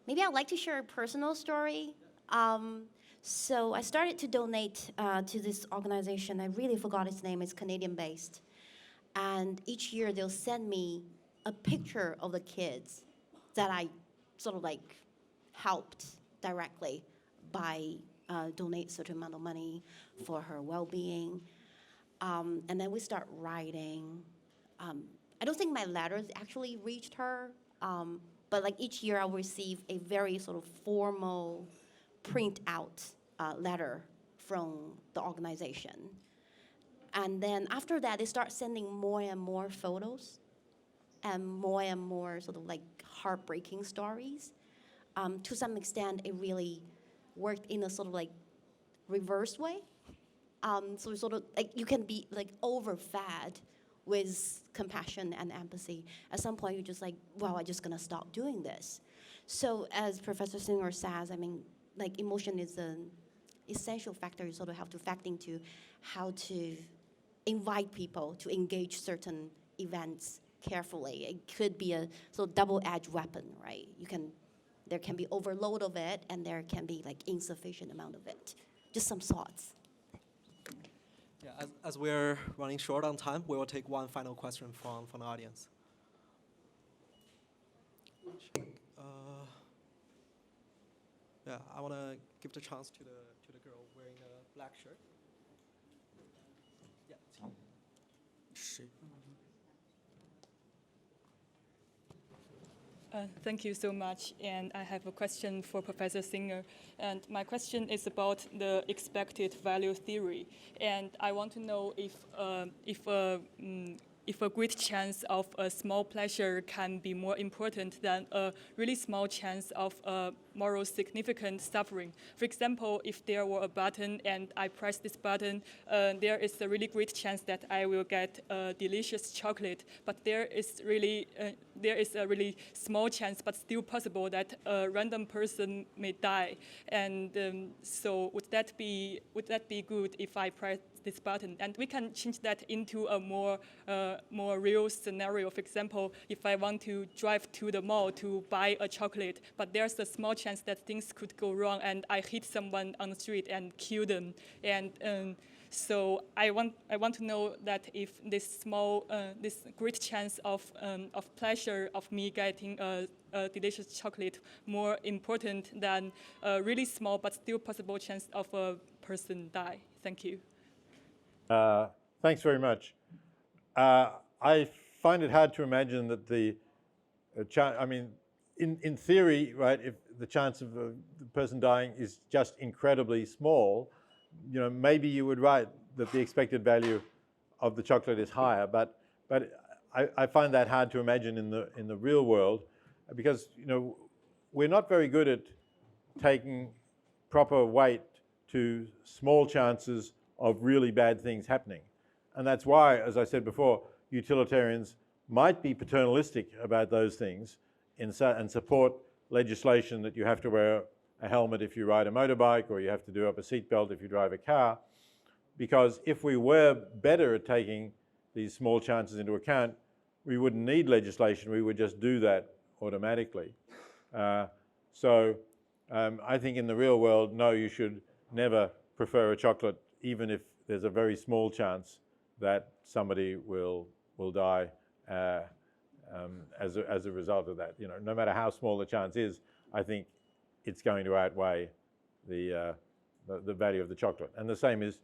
Maybe I'd like to share a personal story. So I started to donate to this organization. I really forgot its name. It's Canadian-based. And each year they'll send me a picture of the kids that I sort of like helped directly by donate a certain amount of money for her well-being. And then we start writing. I don't think my letters actually reached her, but like each year I'll receive a very sort of formal print out letter from the organization. And then after that, they start sending more and more photos and more sort of like heartbreaking stories. To some extent, it really worked in a sort of like reverse way. So sort of like you can be like overfed with compassion and empathy. At some point, you're just like, well, I'm just gonna stop doing this. So as Professor Singer says, I mean, like emotion is an essential factor. You sort of have to factor into how to invite people to engage certain events carefully. It could be a sort of double-edged weapon, right? There can be overload of it, and there can be like insufficient amount of it. Just some thoughts. Yeah, as we're running short on time, we will take one final question from the audience. Yeah, I want to give the chance to the girl wearing a black shirt. Yeah. Thank you so much. And I have a question for Professor Singer. And my question is about the expected value theory. And I want to know if a great chance of a small pleasure can be more important than a really small chance of moral significant suffering. For example, if there were a button and I press this button, there is a really great chance that I will get a delicious chocolate, but there is a really small chance, but still possible, that a random person may die. And so would that be good if I press this button? And we can change that into a more real scenario. For example, if I want to drive to the mall to buy a chocolate, but there's a small chance that things could go wrong and I hit someone on the street and kill them. And so I want to know that if this great chance of pleasure of me getting a delicious chocolate more important than a really small but still possible chance of a person die. Thank you. Thanks very much. I find it hard to imagine that in theory, right, if the chance of the person dying is just incredibly small, maybe you would write that the expected value of the chocolate is higher, but I find that hard to imagine in the real world, because we're not very good at taking proper weight to small chances of really bad things happening. And that's why, as I said before, utilitarians might be paternalistic about those things and support legislation that you have to wear a helmet if you ride a motorbike, or you have to do up a seatbelt if you drive a car. Because if we were better at taking these small chances into account, we wouldn't need legislation, we would just do that automatically. So I think in the real world, no, you should never prefer a chocolate, even if there's a very small chance that somebody will die as a result of that. No matter how small the chance is, I think it's going to outweigh the value of the chocolate. And the same is,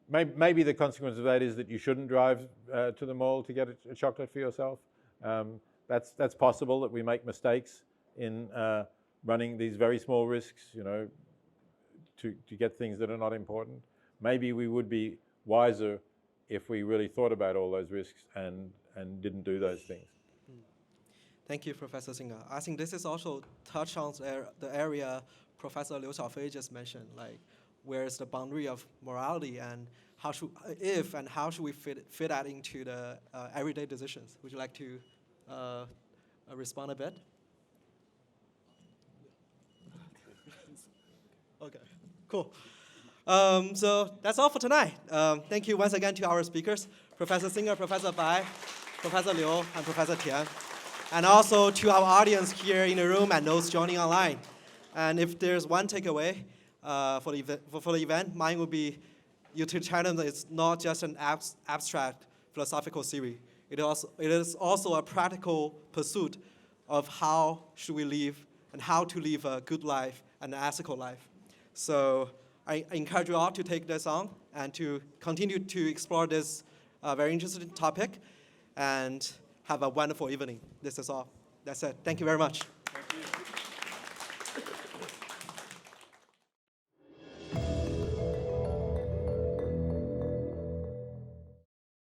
maybe the consequence of that is that you shouldn't drive to the mall to get a chocolate for yourself. That's possible, that we make mistakes in running these very small risks, to get things that are not important. Maybe we would be wiser if we really thought about all those risks and didn't do those things. Thank you, Professor Singer. I think this is also touch on the area Professor Liu Xiaofei just mentioned, like where is the boundary of morality, and how should we fit that into the everyday decisions? Would you like to respond a bit? Okay, cool. So that's all for tonight. Thank you once again to our speakers, Professor Singer, Professor Bai, Professor Liu, and Professor Tian. And also to our audience here in the room and those joining online. And if there's one takeaway for the event, mine would be utilitarianism is not just an abstract philosophical theory. It is also a practical pursuit of how should we live and how to live a good life and an ethical life. So I encourage you all to take this on and to continue to explore this very interesting topic, and have a wonderful evening. This is all. That's it. Thank you very much. Thank you.